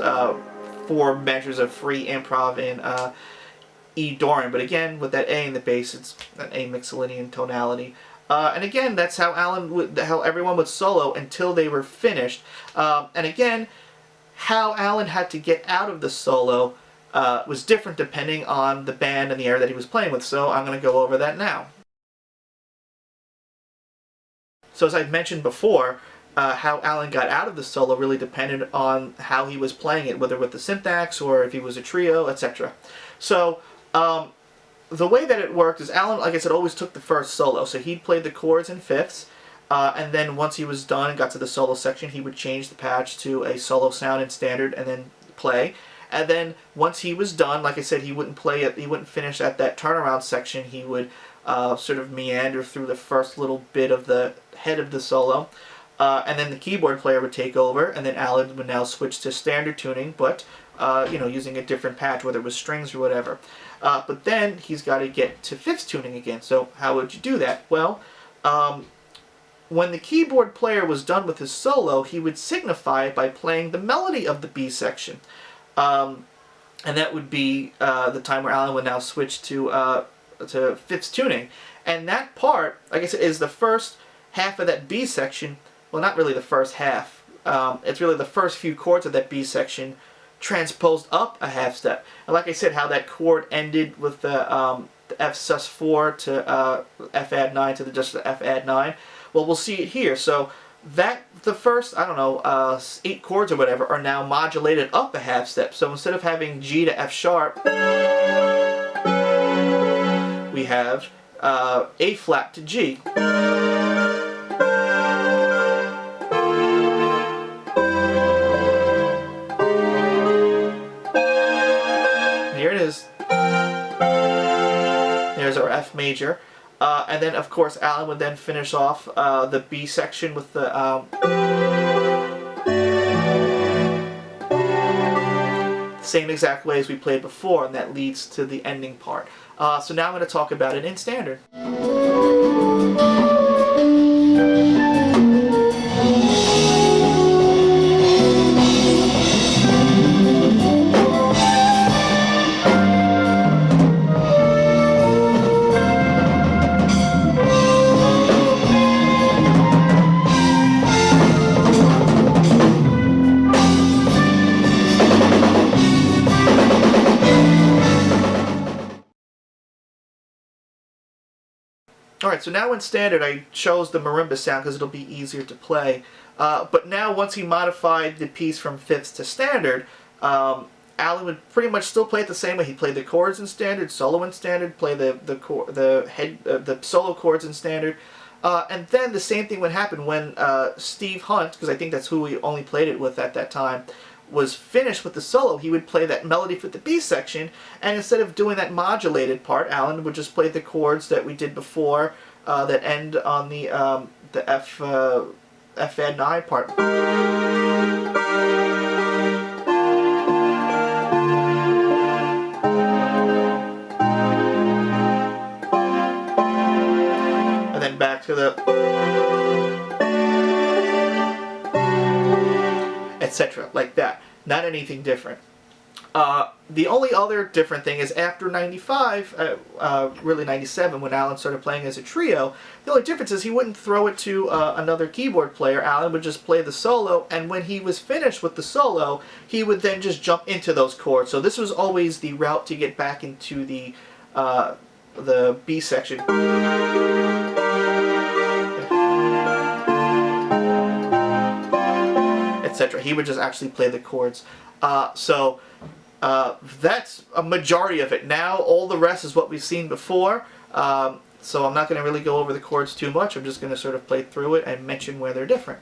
4 measures of free improv in E Dorian. But again, with that A in the bass, it's an A Mixolydian tonality. And again, that's how how everyone would solo until they were finished. And again, how Allan had to get out of the solo was different depending on the band and the air that he was playing with, so I'm going to go over that now. So as I mentioned before, how Allan got out of the solo really depended on how he was playing it, whether with the SynthAxe or if he was a trio, etc. So the way that it worked is Allan, like I said, always took the first solo. So he'd play the chords in fifths, and then once he was done and got to the solo section, he would change the patch to a solo sound in standard and then play. And then once he was done, like I said, he wouldn't play it. He wouldn't finish at that turnaround section. He would sort of meander through the first little bit of the head of the solo, and then the keyboard player would take over, and then Allan would now switch to standard tuning, but using a different patch, whether it was strings or whatever. But then he's got to get to fifths tuning again. So how would you do that? Well, when the keyboard player was done with his solo, he would signify it by playing the melody of the B section. And that would be the time where Allan would now switch to fifths tuning. And that part, like I said, is the first half of that B section. Well, not really the first half. It's really the first few chords of that B section transposed up a half step. And like I said, how that chord ended with the F sus4 to F add 9 to just the F add 9. Well, we'll see it here. So that the first, 8 chords or whatever are now modulated up a half step. So instead of having G to F sharp, we have A flat to G. Here it is. There's our F major. And then, of course, Allan would then finish off the B section with the same exact way as we played before, and that leads to the ending part. So now I'm going to talk about it in standard. Alright, so now in standard I chose the marimba sound because it'll be easier to play. But now once he modified the piece from fifths to standard, Allan would pretty much still play it the same way. He'd play the chords in standard, solo in standard, play the solo chords in standard. And then the same thing would happen when Steve Hunt, because I think that's who we only played it with at that time, was finished with the solo. He would play that melody for the B section, and instead of doing that modulated part, Allan would just play the chords that we did before that end on the F add 9 part. And then back to the etc. like that. Not anything different. The only other different thing is after 95, really 97, when Allan started playing as a trio, the only difference is he wouldn't throw it to another keyboard player. Allan would just play the solo, and when he was finished with the solo, he would then just jump into those chords. So this was always the route to get back into the B section. Etc. He would just actually play the chords. So that's a majority of it. Now all the rest is what we've seen before. So I'm not going to really go over the chords too much. I'm just going to sort of play through it and mention where they're different.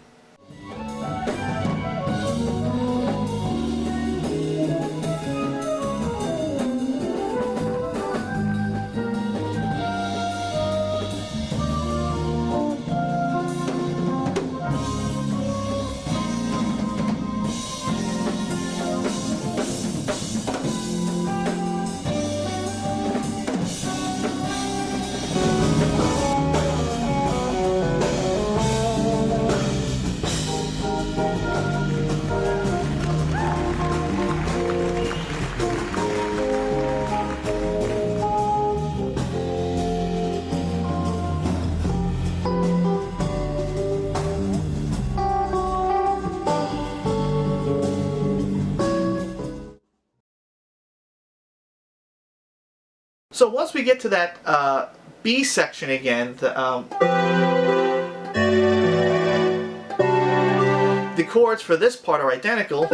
So once we get to that B section again, the chords for this part are identical.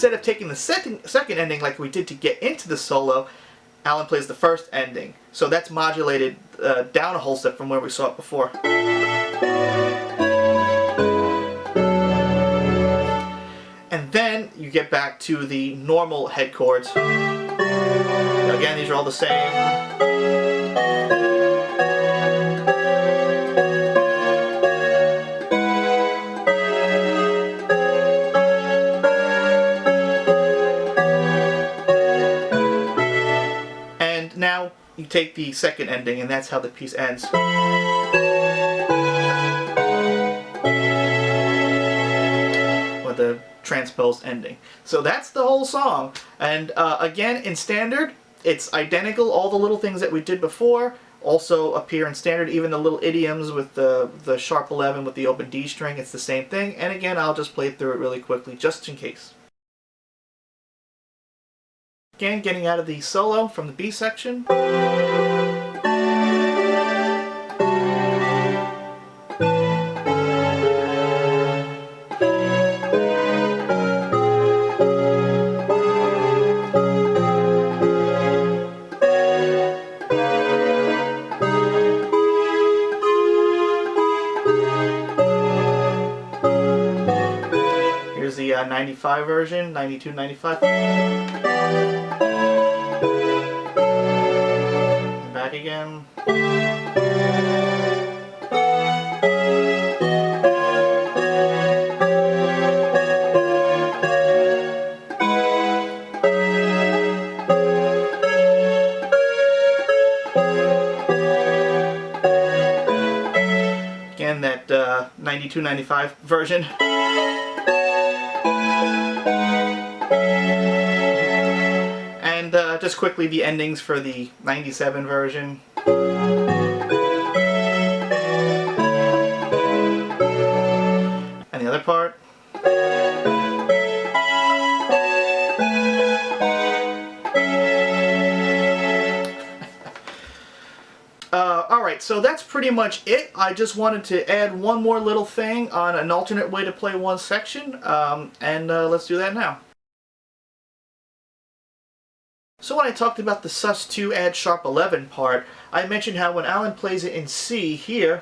instead of taking the second ending like we did to get into the solo, Allan plays the first ending. So that's modulated down a whole step from where we saw it before. And then you get back to the normal head chords. Again, these are all the same. And now you take the second ending, and that's how the piece ends. With the transposed ending. So that's the whole song. And again, in standard, it's identical. All the little things that we did before also appear in standard. Even the little idioms with the sharp 11 with the open D string, it's the same thing. And again, I'll just play through it really quickly just in case. Again, getting out of the solo from the B section. Here's the 95 version, 92, 95. Back again. Again, that 92, 95 version. And just quickly, the endings for the 97 version. And the other part. Alright, so that's pretty much it. I just wanted to add one more little thing on an alternate way to play one section, and let's do that now. So when I talked about the sus2 add sharp 11 part, I mentioned how when Allan plays it in C here,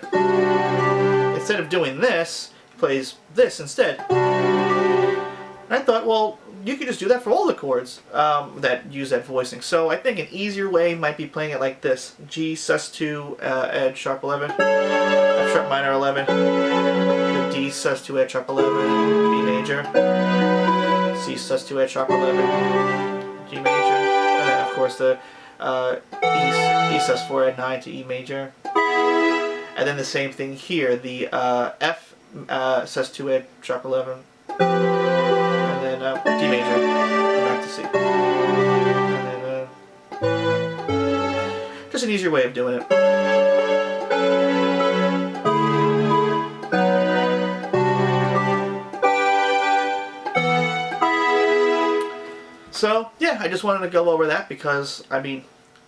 instead of doing this, he plays this instead. And I thought, well, you could just do that for all the chords that use that voicing. So I think an easier way might be playing it like this. G, sus2, add sharp 11, F sharp minor 11, D, sus2, add sharp 11, B major, C, sus2, add sharp 11, G major, and then of course the E sus4, add 9 to E major. And then the same thing here, the F sus2, add sharp 11, and then D major, and back to C. And then just an easier way of doing it. So yeah, I just wanted to go over that because, I mean,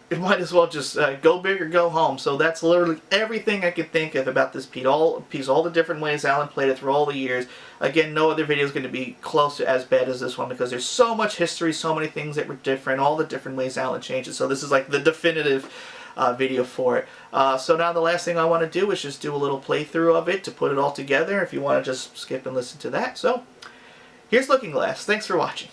it might as well just go big or go home. So that's literally everything I could think of about this piece. All the different ways Allan played it through all the years. Again, no other video is going to be close to as bad as this one because there's so much history, so many things that were different, all the different ways Allan changed it. So this is like the definitive video for it. So now the last thing I want to do is just do a little playthrough of it to put it all together if you want to just skip and listen to that. So here's Looking Glass. Thanks for watching.